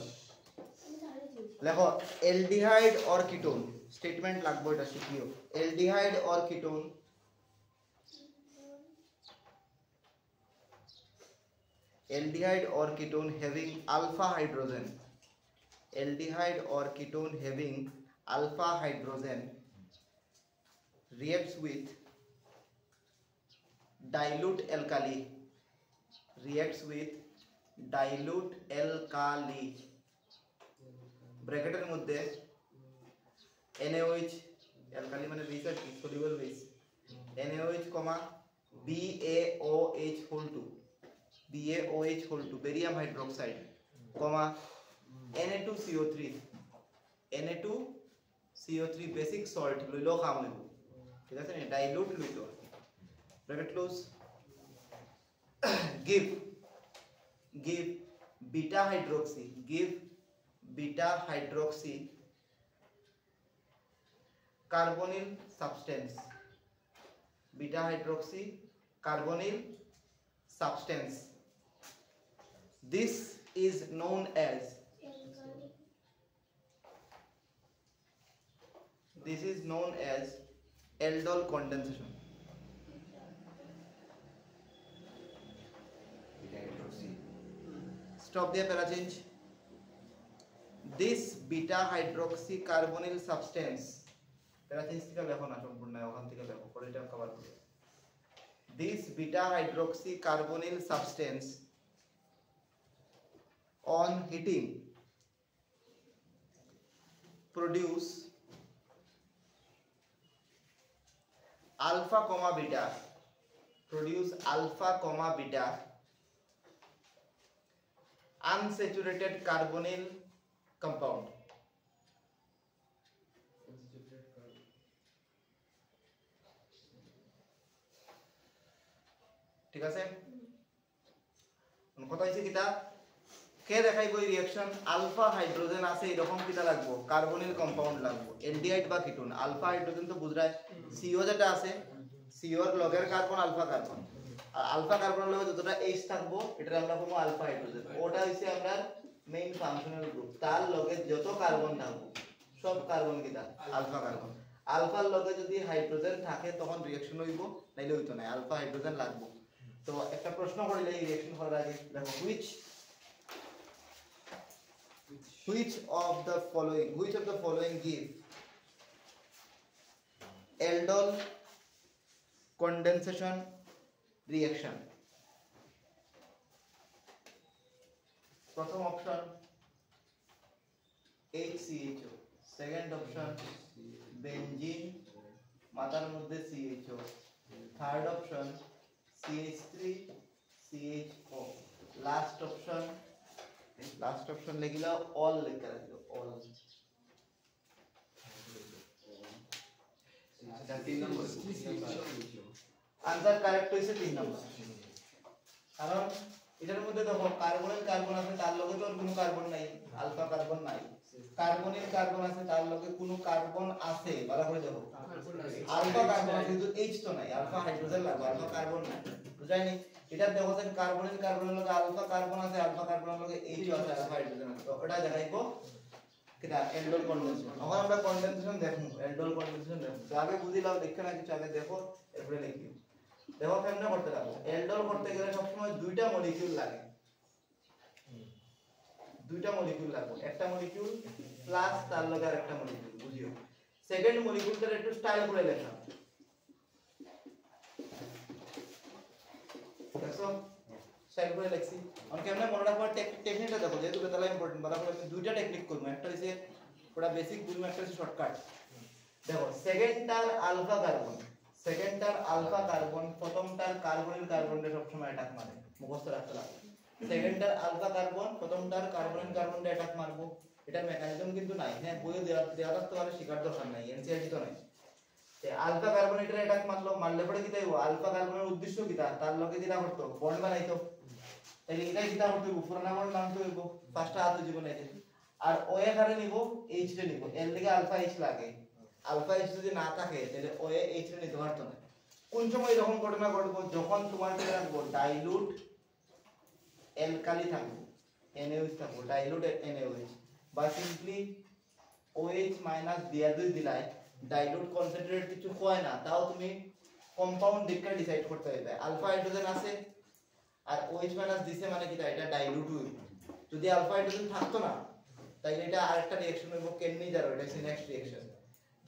লেখো এলডিহাইড অর কিটোন স্টেটমেন্ট লাগবে, এটা শিখিও। Aldehyde or ketone aldehyde or ketone having alpha hydrogen, aldehyde or ketone having alpha hydrogen reacts with dilute alkali, reacts with dilute alkali ব্র্যাকেটের মধ্যে NaOH alkali মানে base আর কি soluble base NaOH, BaOH whole 2 BaOH whole 2 barium hydroxide, Na2CO3 Na2CO3 basic salt লইলো কাম হইব, ঠিক আছে? না dilute লইলো bracket close. give beta hydroxy carbonyl substance, beta hydroxy carbonyl substance. This is known as aldol condensation. Stop there, para change. This beta hydroxy carbonyl substance, para change থেকে লেখো না সম্পূর্ণ, ওখান থেকে লেখো পরে এটা কভার করো। This beta hydroxy carbonyl substance on heating produce alpha beta unsaturated carbonyl compound, ঠিক আছে? কথা হইছে কিটা কে দেখাইবো এই রিঅ্যাকশন আলফা হাইড্রোজেন আছে এরকম কিটা লাগবো কার্বনিল কম্পাউন্ড লাগবো এলডিহাইড বা কিটোন। আলফা হাইড্রোজেন তো বুঝরায় CO যেটা আছে CO এর লগের কার্বন আলফা কার্বন, আর আলফা কার্বনের লগে যতটা H থাকবো এটা আমরা বলবো আলফা হাইড্রোজেন। ওটা হইছে আমরা মেইন ফাংশনাল গ্রুপ, তার লগে যত কার্বন থাকবো সব কার্বন কিটা আলফা কার্বন। আলফার লগে যদি হাইড্রোজেন থাকে তখন রিঅ্যাকশন হইব, নাইলে হইতো না, আলফা হাইড্রোজেন লাগবো। তো একটা প্রশ্ন করিলে এই রিঅ্যাকশন করার আগে দেখো which which of the following give aldol condensation reaction? প্রথম option HCHO, second option benzene মাথার মধ্যে CHO, third option CH3CHO, last option লিখিলা অল লেখা রাখলো অল। আনসার কারেক্ট হইছে 3 নাম্বার। কারণ এটার মধ্যে দেখো কার্বনের কার্বন আছে তার লগে তো আর কোনো কার্বন নাই, আলফা কার্বন নাই। কার্বনের কার্বন আছে তার লগে কোনো কার্বন আছে, ভালো করে দেখো আলফা কার্বন আছে কিন্তু H তো নাই, আলফা হাইড্রোজেন লাগবে, আলফা কার্বন নাই, বুঝাইনি? এটা দেখো যে কার্বনের লগে আলফা কার্বন আছে, আলফা কার্বনের লগে H আছে, আলফা হাইড্রোজেন আছে, তো ওটা দেখাইবো কিটা অ্যালডোল কন্ডেনসেশন। এখন আমরা কন্ডেনসেশন দেখব, অ্যালডোল কন্ডেনসেশন দেখব। আগে বুঝিলাও দেখে না কিছু, আগে দেখো এরপরে লিখি। দেখো কেমনে করতে লাগবে। অ্যালডোল করতে গেলে সবসময় দুইটা মলিকিউল লাগে, দুইটা মলিকিউল লাগবে, একটা মলিকিউল প্লাস তার লগে আরেকটা মলিকিউল, বুঝিও। সেকেন্ড মলিকিউলটা একটু স্টাইল করে লেখা, দেখো স্টাইল করে লিখছি। আর কেমনে মনে রাখবা টেকনিকটা দেখো, যেহেতু বেতালা ইম্পর্টেন্ট, বলা করে আমি দুইটা টেকনিক করব, একটা হইছে পুরো বেসিক বুঝবো, একটা হইছে শর্টকাট। দেখো সেকেন্ডটার আলফা কার্বন প্রথমটার কার্বনের সব সময় অ্যাটাক মারে, মুখস্থ রাখতে লাগবে। সেকেন্ডটার আলফা কার্বন প্রথমটার কার্বনের অ্যাটাক মারবো, এটা মেকানিজম কিন্তু নাই, হ্যাঁ বইয়ে দেওয়া থাকতে পারে, শিকার দরকার নাই, এনসিআরটি তো নাই। আলফা কার্বন এটার অ্যাটাক মারলে পরে কি তাইবো, আলফা কার্বনের উদ্দেশ্য কি তার লগে যেটা করতো বন্ড বানাইতো, তাহলে এটাই যেটা করতে হইব, পুরানা বন্ড নামতে হইব, ফার্স্টটা আতো জীবনে এটা। আর ও এ কারে নিব, এইচ রে নিব, এর দিকে আলফা এইচ লাগে, আলফা এইচ যদি না থাকে তাহলে ও এ এইচ রে নিতে পারতো না। কোন সময় এরকম ঘটনা ঘটবো, যখন তোমার কি রাখবো ডাইলুট অ্যালকালি থাকবো, NaOH থাকবো, ডাইলুট NaOH, বা সিম্পলি OH মাইনাস দিয়া দুই দিলাই, ডাইলুট কনসেন্ট্রেট কিছু হয় না, তাও তুমি কম্পাউন্ড দিকটা ডিসাইড করতে হবে। আলফা হাইড্রোজেন আছে আর OH মাইনাস দিছে মানে কি এটা ডাইলুট হইব। যদি আলফা হাইড্রোজেন থাকতো না তাইলে এটা আরেকটা রিঅ্যাকশন হইব কেননিজারো, এটা হচ্ছে নেক্সট রিঅ্যাকশন।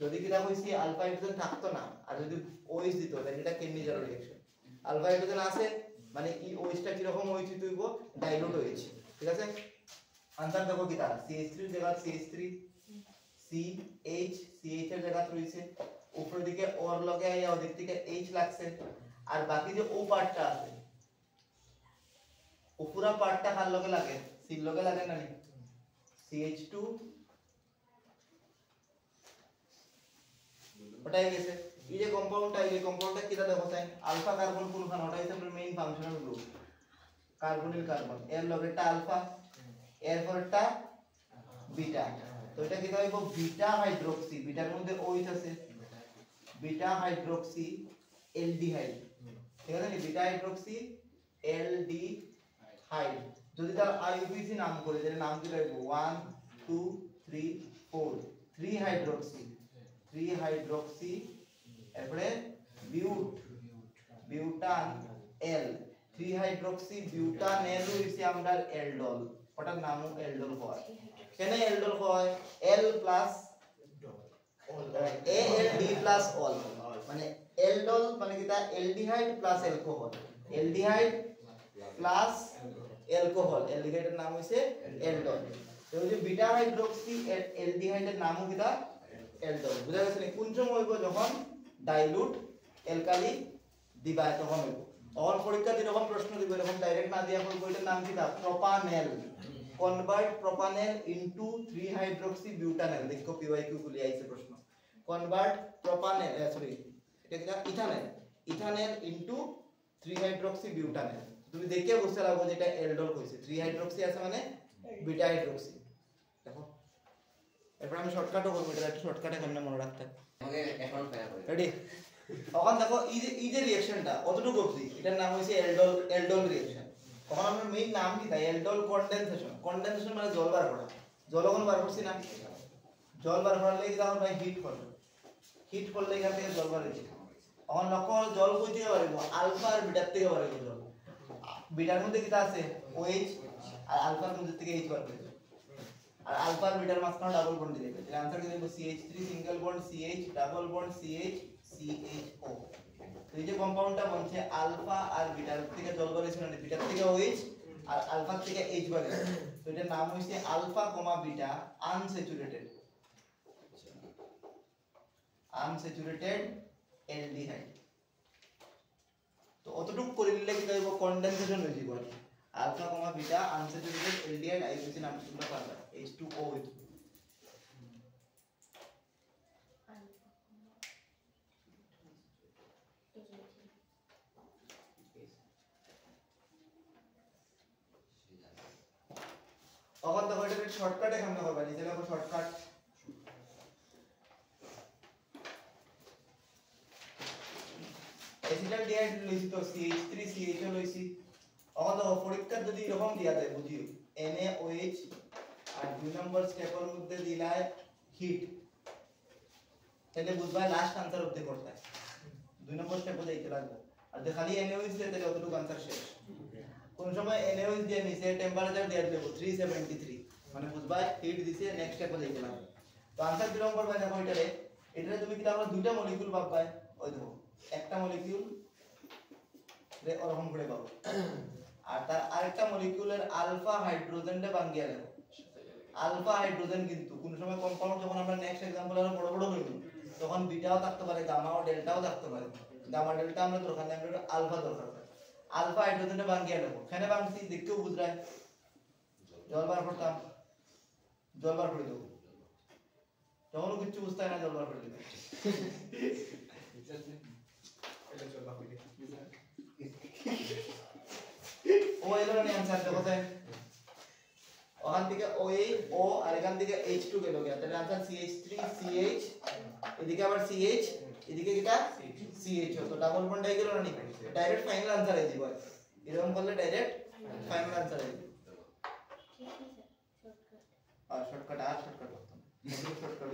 যদি কিটা হইছে আলফা হাইড্রোজেন থাকতো না আর যদি OH দিত তাহলে এটা কেননিজারো রিঅ্যাকশন। আলফা হাইড্রোজেন আছে মানে এই OH-টা কি রকম হইছে হইব, ডাইলুট হইছে, ঠিক আছে? আনসার দেখো কিটা CH3 এর জায়গা CH3, CH এর জায়গা রইছে, উপরের দিকে ওর লগে আইয়া ওদিক থেকে H লাগছে, আর বাকি যে ও পার্টটা আছে ও পুরা পার্টটা কার লগে লাগে, সি লগে লাগে না, CH2 ওটাই গেছে। এই যে কম্পাউন্ডটা কিটা দেখো তাই আলফা কার্বন কোনখানে, ওটা হইছে আমাদের main functional group, carbonyl carbon, এর লগেটা আলফা, এর পরেরটা বিটা, তো এটা কি হইব বিটা হাইড্রোক্সি, বিটার মধ্যে OH আছে, বিটা হাইড্রোক্সি অ্যালডিহাইড, ঠিক আছে? বিটা হাইড্রোক্সি অ্যালডিহাইড, যদি তার IUPAC নাম করে তাহলে নাম কি রাখবো 1 2 3 4, 3 হাইড্রোক্সি এরপরে বিউটান এল, 3 হাইড্রোক্সি বিউটান এল হইছে আমরা অ্যালডোল, ওটার নামও অ্যালডোল হয়। কেন অ্যালডোল হয়? L প্লাস ALD প্লাস অল, মানে অ্যালডোল মানে কি তা aldehyde plus alcohol, aldehyde plus alcohol, অ্যালডিহাইডের নাম হইছে অ্যালডোল। তো ওই যে বিটা হাইড্রোক্সি অ্যালডিহাইডের নামও কি তা অ্যালডোল, বুঝা গেছে? কোন সময় হইব, যখন ডাইলুট অ্যালকালি দিবা তখন হইব। অল পরীক্ষা এরকম প্রশ্ন দিব, এরকম ডাইরেক্ট না দিয়া কইব এটার নাম কি তা প্রোপানেল, কনভার্ট প্রোপানেল ইনটু 3 হাইড্রোক্সি বিউটানেল, দেখো PYQ গুলি আইছে প্রশ্ন, কনভার্ট প্রোপানেল এটা কি ইথানেল ইনটু 3 হাইড্রোক্সি বিউটানেল। তুমি দেখে বুঝতে লাগবে যে এটা অ্যালডোল কইছে, 3 হাইড্রোক্সি আছে মানে বিটা হাইড্রোক্সি। দেখো এরপর আমি শর্টকাটও করব, এটা একটা শর্টকাটে কেমনে মনে রাখতে হবে, এখন রেডি? তখন দেখো এই যে রিঅ্যাকশনটা অতটুকু অবধি, এটার নাম হইছে অ্যালডোল রিঅ্যাকশন। তখন আমরা মেইন নাম কি তাই অ্যালডোল কনডেনসেশন মানে জল বার করা, জল যখন বার করছি না, জল বার করার লাগি তখন ভাই হিট করলে এখান থেকে জল বার হইছে। তখন লক্ষ্য জল কই থেকে বার হইব, আলফা আর বিটার থেকে বার হইব জল। বিটার মধ্যে কিটা আছে OH আর আলফার মধ্যে থেকে H বার হইছে। আর আলফা আর বিটার মাঝখানে ডাবল বন্ড দিলে তাহলে आंसर কি দেব CH3 single bond CH double bond CH CHO। তো এই যে কম্পাউন্ডটা বনছে আলফা আর বিটার থেকে জল বার হইছে না বিটার থেকে OH আর আলফা থেকে H বার হইছে, তো এটার নাম হইছে alpha comma beta unsaturated aldehyde. তো অতটুকু করে নিলে কি কইব কনডেনসেশন হয়ে যাবে। Alpha comma beta unsaturated aldehyde আইসোসিন নাম তোমরা পারবা H2O হইতো। এখন দেখো এটা শর্টকাটে কেমনে করবা নিচে লেখো শর্টকাট অ্যাসিটালডিহাইড লইছি তো CH3 CHO লইছি। এখন দেখো পরীক্ষা যদি এরকম দিয়া যায় বুঝিও NaOH আর 2 নম্বর স্টেপের মধ্যে দিলায় হিট তাহলে বুঝবা লাস্ট आंसर অবধি করতে 2 নম্বর স্টেপে যাইতে লাগবে। আর যদি খালি NaOH দিয়ে তাহলে অতটুকু आंसर শেষ। কোন সময় NaOH দিয়ে নিচে টেম্পারেচার দিয়ে দেব 373 মানে বুঝবা হিট দিছে নেক্সট স্টেপে যাইতে লাগবে। তো आंसर বিলং করবা দেখো এটারে তুমি কি আমরা দুইটা মলিকিউল পাবাই ওই দেখো একটা মলিকিউল রে ওরকম করে পাবো আর তার আরেকটা মলিকিউলের আলফা হাইড্রোজেনটা ভাঙিয়ে দেব। আলফা হাইড্রোজেন কিন্তু কোন সময় কম্পাউন্ড যখন আমরা নেক্সট एग्जांपल আরো বড় বড় হইব তখন বিটাও থাকতে পারে গামা ও ডেল্টাও থাকতে পারে। গামা ডেল্টা আমরা দরকার নাই আমরা আলফা দরকার হয়। আলফা হাইড্রোজেনটা ভাঙিয়ে দেব এখানে ভাঙছি দেখতেও বুঝরায় জল বার করতাম জল বার করে দেব যখন কিছু বুঝতে না জল বার করে দেব ও এলো না आंसर দেখো তাই ওখান থেকে OA O আর এখান থেকে H2 গেল গিয়া তাহলে आंसर CH3 CH এদিকে আবার CH এদিকে কিটা CHO তো ডাবল বন্ড হয়ে গেল না নি ডাইরেক্ট ফাইনাল आंसर হয়ে যাবে এরকম করলে ডাইরেক্ট ফাইনাল आंसर হয়ে যাবে। আর শর্টকাট করতাম শর্টকাট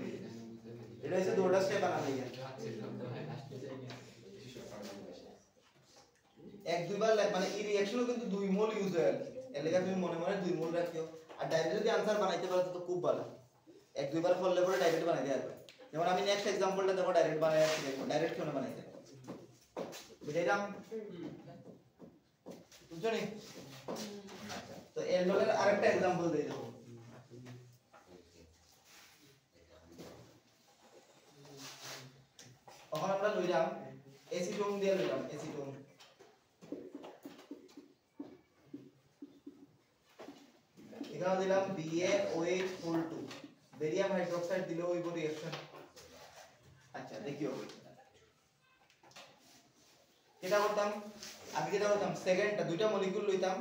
এটা হচ্ছে দুটো স্টেপ বানানো যায় এক দুইবার মানে এই রিঅ্যাকশনও কিন্তু দুই মোল ইউজ হয় আর কি এর লাগা তুমি মনে মনে দুই মোল রাখিও আর ডাইরেক্ট যদি आंसर বানাইতে পারো তো খুব ভালো এক দুইবার করলে পরে ডাইরেক্ট বানাই দেয়া যাবে। যেমন আমি নেক্সট एग्जांपलটা দেখো ডাইরেক্ট বানাই রাখছি দেখো ডাইরেক্ট কেন বানাইতে বুঝাইলাম বুঝছো নি। তো এর লগের আরেকটা एग्जांपल দেই দেখো এখন আমরা লইলাম এসিটোন দিয়ে লইলাম এসিটোন এখানে দিলাম BaOH2 বেরিয়াম হাইড্রোক্সাইড দিলে ওই রিঅ্যাকশন। আচ্ছা দেখিও এটা করতাম আমি যেটা করতাম সেকেন্ডটা দুইটা মলিকিউল লইতাম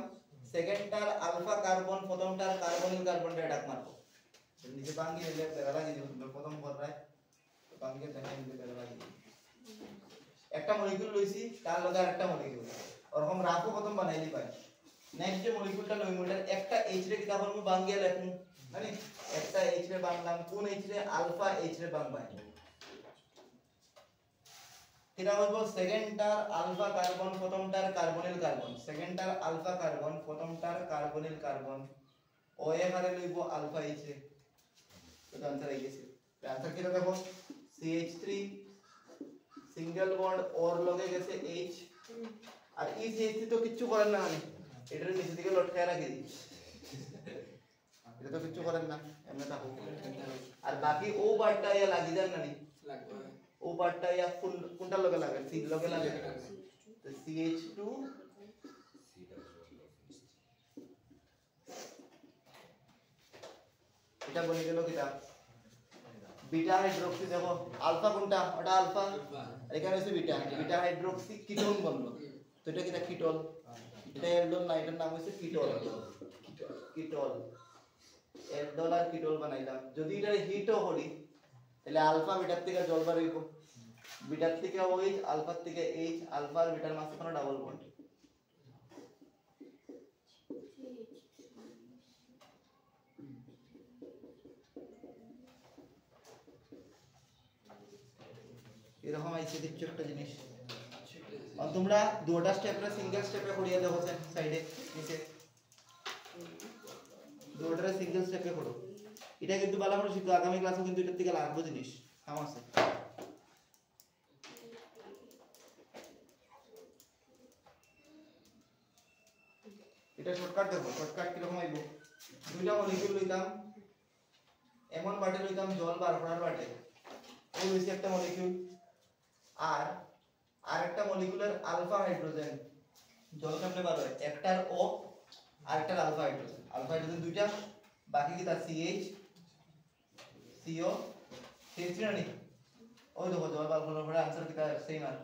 সেকেন্ডটার আলফা কার্বন প্রথমটার কার্বনিল কার্বনটা অ্যাটাক মারবো নিচে ভাঙি নিলে পেরা লাগি দিও প্রথম পর্যায়ে ভাঙি দেখাই দিলে পেরা লাগি একটা মলিকিউল লইছি তার লগে আরেকটা মলিকিউল ওরকম রাখো প্রথম বানাইলি পাই নেক্সট যে মলিকিউলটা লইমু এটার একটা H রে কিটা করব ভাঙিয়ে লিখমু মানে একটা H রে বানালাম কোন H রে আলফা H রে বানাবাই এটা হইবো সেকেন্ডটার আলফা কার্বন প্রথমটার কার্বনিল কার্বন সেকেন্ডটার আলফা কার্বন প্রথমটার কার্বনিল কার্বন ও এখানে লইবো আলফা H রে তো आंसर আই গেছে आंसर কি দেখো CH3 সিঙ্গেল বন্ড ওর লগে গেছে H আর এই CH3 তো কিচ্ছু করেন না মানে এটার নিচে দিকে লটকায় রাখি দিই এটা তো কিচ্ছু করেন না এমনি থাকো আর বাকি ও বারটা ইয়া লাগি যান না নি লাগবে ও বারটা ইয়া ফুল কোনটা লগে লাগে সি লগে লাগে তো CH2 এটা বনে গেল কিটা বিটা হাইড্রোক্সি দেখো আলফা কোনটা ওটা আলফা এখানে হচ্ছে বিটা বিটা হাইড্রোক্সি কিটোন বললো তো এটা কিটা কিটোল এটা এলডোল না এটার নাম হচ্ছে কিটোল কিটোল এলডোল আর কিটোল বানাইলাম যদি এটা হিটও করি তাহলে আলফা বিটার থেকে জল বার হইব বিটার থেকে OH আলফার থেকে H আলফা আর বিটার মাঝখানে ডাবল বন্ড এরকম আইছে কিছু একটা জিনিস আর তোমরা দুটো স্টেপে সিঙ্গেল স্টেপে করিয়ে দেখো সাইডে নিচে দুটোরে সিঙ্গেল স্টেপে করো এটা কিন্তু ভালো করে শিখো, আগামী ক্লাসে কিন্তু এটার থেকে লাগবে জিনিস কাম আছে। এটা শর্টকাট দেখো, শর্টকাট কিরকম আইব, দুইটা মলিকিউল লইতাম, এমন বাটে লইতাম জল বার করার বাটে, ওই হইছে একটা মলিকিউল, আর আরেকটা মলিকিউলের আলফা হাইড্রোজেন জল কেমনে বার হয়, একটার ও আরেকটার আলফা হাইড্রোজেন, আলফা হাইড্রোজেন দুইটা, বাকি কি তার সিএইচ সিও সিএইচ না নি, ওই দেখো জল বার করার পরে आंसर কিটা সেম আর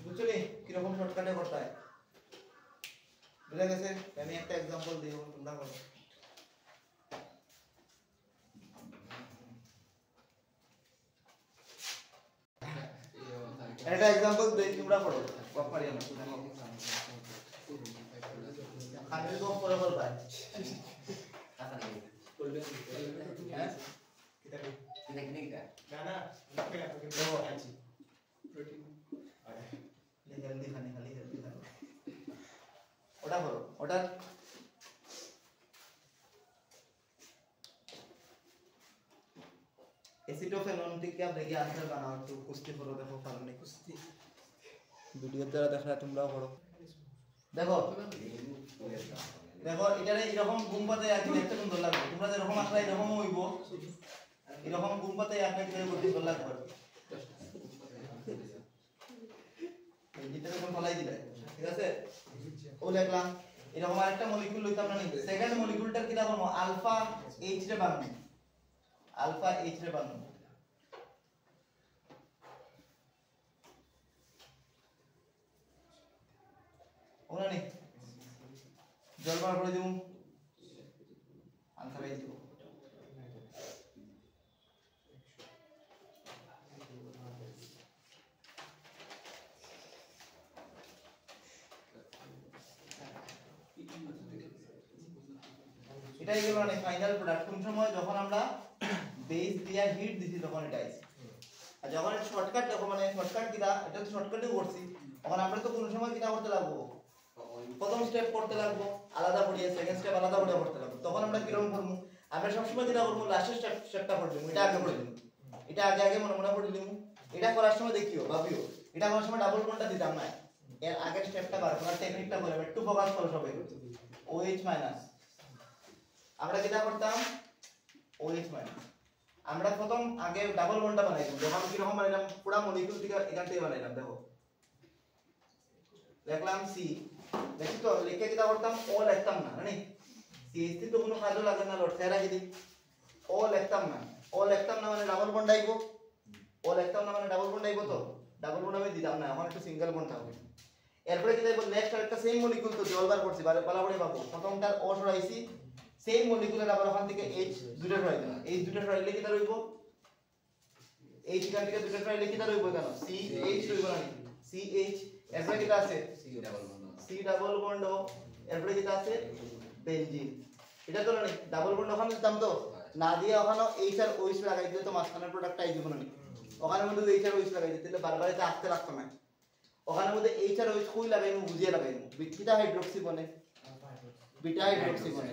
বুঝছো নি কিরকম শর্টকাটে করতে হয়, বুঝা গেছে? আমি একটা एग्जांपल দেব তোমরা করো। একটা एग्जांपल দেই তোমরা পড়ো, কপ মারিও না, আমি তো পড়ে বল ভাই বলবে হ্যাঁ কিটা কিটা না না দেখো আছি প্রোটিন হেলদি খানি খালি হেলদি খানি, ওটা করো, ওটা एसिटोफेनोन থেকে आप देखिए आंसर बनाओ तो कुश्ती करो, देखो पारने कुश्ती वीडियो দ্বারা দেখা তোমরাও করো। দেখো দেখো এটারে এরকম গুম্পাতে আঁকি দেখতে সুন্দর লাগবে, তোমরা যেরকম আঁকলে এরকম হইব, এরকম গুম্পাতে আঁকলে দেখতে সুন্দর লাগবে, যেটা কোন ফলাই দিলে ঠিক আছে। ও লিখলাম এরকম আরেকটা মলিকিউল লইতাম না, সেকেন্ড মলিকিউলটার কিটা করব, আলফা এইচ রে বানাবো, আলফা এইচ রে বানাবো, ওনা নি জল বার করে দিমু, আনসার এই দিব, এটাই গেল মানে ফাইনাল প্রোডাক্ট। কোন সময় যখন আমরা বেস দিয়া হিট দিছি তখন এটা আইছে, আর যখন শর্টকাট দেখো মানে শর্টকাট কিটা, এটা তো শর্টকাটই করছি, তখন আমরা তো কোন সময় কিটা করতে লাগবো, প্রথম স্টেপ করতে লাগবো আলাদা পড়িয়ে, সেকেন্ড স্টেপ আলাদা পড়িয়ে করতে লাগবো, তখন আমরা কিরকম করব, আমরা সব সময় কিটা করব, লাস্টের স্টেপটা করে দিমু, এটা আগে করে দিমু, এটা আগে আগে মনে মনে করে দিমু, এটা করার সময় দেখিও ভাবিও, এটা করার সময় ডাবল বন্ডটা দিতাম না, এর আগের স্টেপটা বার করার টেকনিকটা বলে একটু ফোকাস করো সবাই। OH মাইনাস আমরা কিটা করতাম, OH মাইনাস আমরা প্রথম আগে ডাবল বন্ডটা বানাইলাম, যখন কি রকম বানাইলাম, পুরো মলিকিউল থেকে এখান থেকে বানাইলাম, দেখো লিখলাম C, দেখি তো লিখে কিটা করতাম, O লিখতাম না জানি, CH3 তো কোনো কাজে লাগে না, লট ফেরা কি দি O লিখতাম না, O লিখতাম না মানে ডাবল বন্ড আইবো, O লিখতাম না মানে ডাবল বন্ড আইবো, তো ডাবল বন্ড আমি দিতাম না, এখন একটু সিঙ্গেল বন্ড থাকবে। এরপরে কি দেখব, নেক্সট আরেকটা সেম মলিকিউল তো জল বার করছি, বালা করে পাবো, প্রথমটার O সরাইছি, সেম মলিকিউলের আবার ওখান থেকে H দুটো সরাই দিলাম, এই দুটো সরাইলে কিটা রইব, H এখান থেকে দুটো সরাইলে কিটা রইব, কেন CH রইব না, CH, এরপরে কিটা আছে C ডাবল বন্ড, এরপরে কিটা আছে বেনজিন, এটা তো না ডাবল বন্ড ওখানে দিতাম, তো না দিয়ে ওখানে H আর OH লাগাই দিলে তো মাঝখানের প্রোডাক্টটা আইব না, ওখানে মধ্যে H আর OH লাগাই দিলে বারবার এটা আঁকতে লাগতো না, ওখানে মধ্যে H আর OH কই লাগাইমু বুঝিয়ে লাগাইমু, বিটা হাইড্রোক্সি বনে, বিটা হাইড্রোক্সি বনে,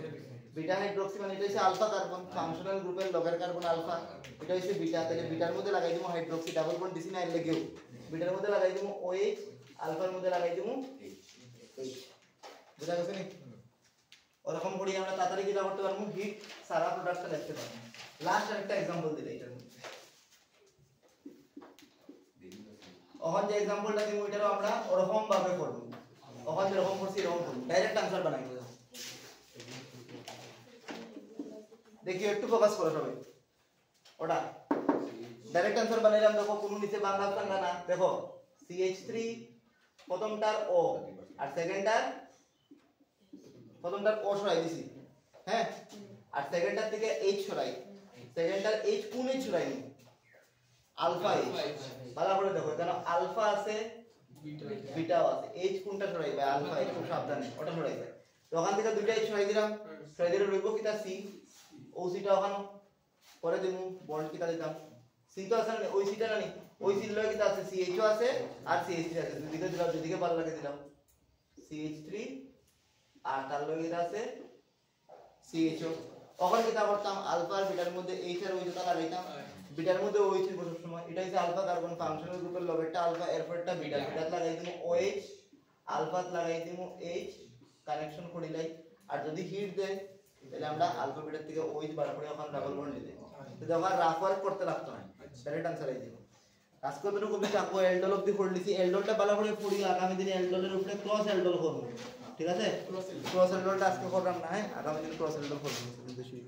বিটা হাইড্রোক্সি মানে এটা হচ্ছে আলফা কার্বন, ফাংশনাল গ্রুপের লগের কার্বন আলফা, এটা হচ্ছে বিটা, তাহলে বিটার মধ্যে লাগাই দিমু হাইড্রোক্সি, ডাবল বন্ড দিছি না এর লাগেও, বিটার মধ্যে লাগাই দিমু OH, আলফার মধ্যে লাগাই দিমু H, বুঝা গেছে নি? ওরকম করি আমরা তাড়াতাড়ি কিটা করতে পারবো, হিট সারা প্রোডাক্টটা দেখতে পারবো। লাস্ট আরেকটা एग्जांपल দিই এটার মধ্যে, ওখান যে एग्जांपलটা দিমু এটারও আমরা ওরকম ভাবে করব, ওখান যেরকম করছি এরকম করব, ডাইরেক্ট आंसर বানাই দেব। देखिए একটু ফোকাস করো সবাই, ওটা ডাইরেক্ট आंसर বানাইলাম, দেখো কোনো নিচে বাংলা বাংলা না, দেখো CH3 প্রথমটার O আর সেকেন্ডটার প্রথমটার O সরাই দিছি, হ্যাঁ, আর সেকেন্ডটার থেকে H সরাই, সেকেন্ডটার H কোন H সরাই, আলফা H, ভালো করে দেখো এখানে আলফা আছে বিটাও আছে, H কোনটা সরাইবে, আলফা H, খুব সাবধানে ওটা সরাইবে, তো ওখান থেকে দুইটা H সরাই দিলাম, সরাই দিলে রইব কিটা C, OC টা ওখানে পরে দিমু, বন্ড কিটা দিতাম, C তো আছে না, OC টা না, OC লয় কিটা আছে, CH ও আছে আর CH3 আছে, দুদিকে দিলাম, দুদিকে ভালো লাগে দিলাম, CH3 আর তার লগে এটা আছে CHO ওখানে কিতা করতাম আলফা আর বিটার মধ্যে H আর OH টা লাগাইতাম বিটার মধ্যে OH ছিল সব সময় এটা হচ্ছে আলফা কার্বন ফাংশনাল গ্রুপের লগেরটা আলফা এরপরটা বিটা বিটাত লাগাই দিমু OH আলফাত লাগাই দিমু H কানেকশন করিলাই আর যদি হিট দেয় তাহলে আমরা আলফা বিটার থেকে OH বার করে ওখানে ডাবল বন্ড দিই তো যখন রাফ ওয়ার্ক করতে লাগতো না ডাইরেক্ট আনসার আই দিব আজকে তো খুবই চাকু এলডল অবধি করে দিছি এলডলটা ভালো করে পড়ি আগামী দিনে এলডলের উপরে ক্রস এলডল করব ঠিক আছে ক্রস এলডলটা আজকে করলাম না হ্যাঁ আগামী দিনে ক্রস এলডল করব কিন্তু শুরু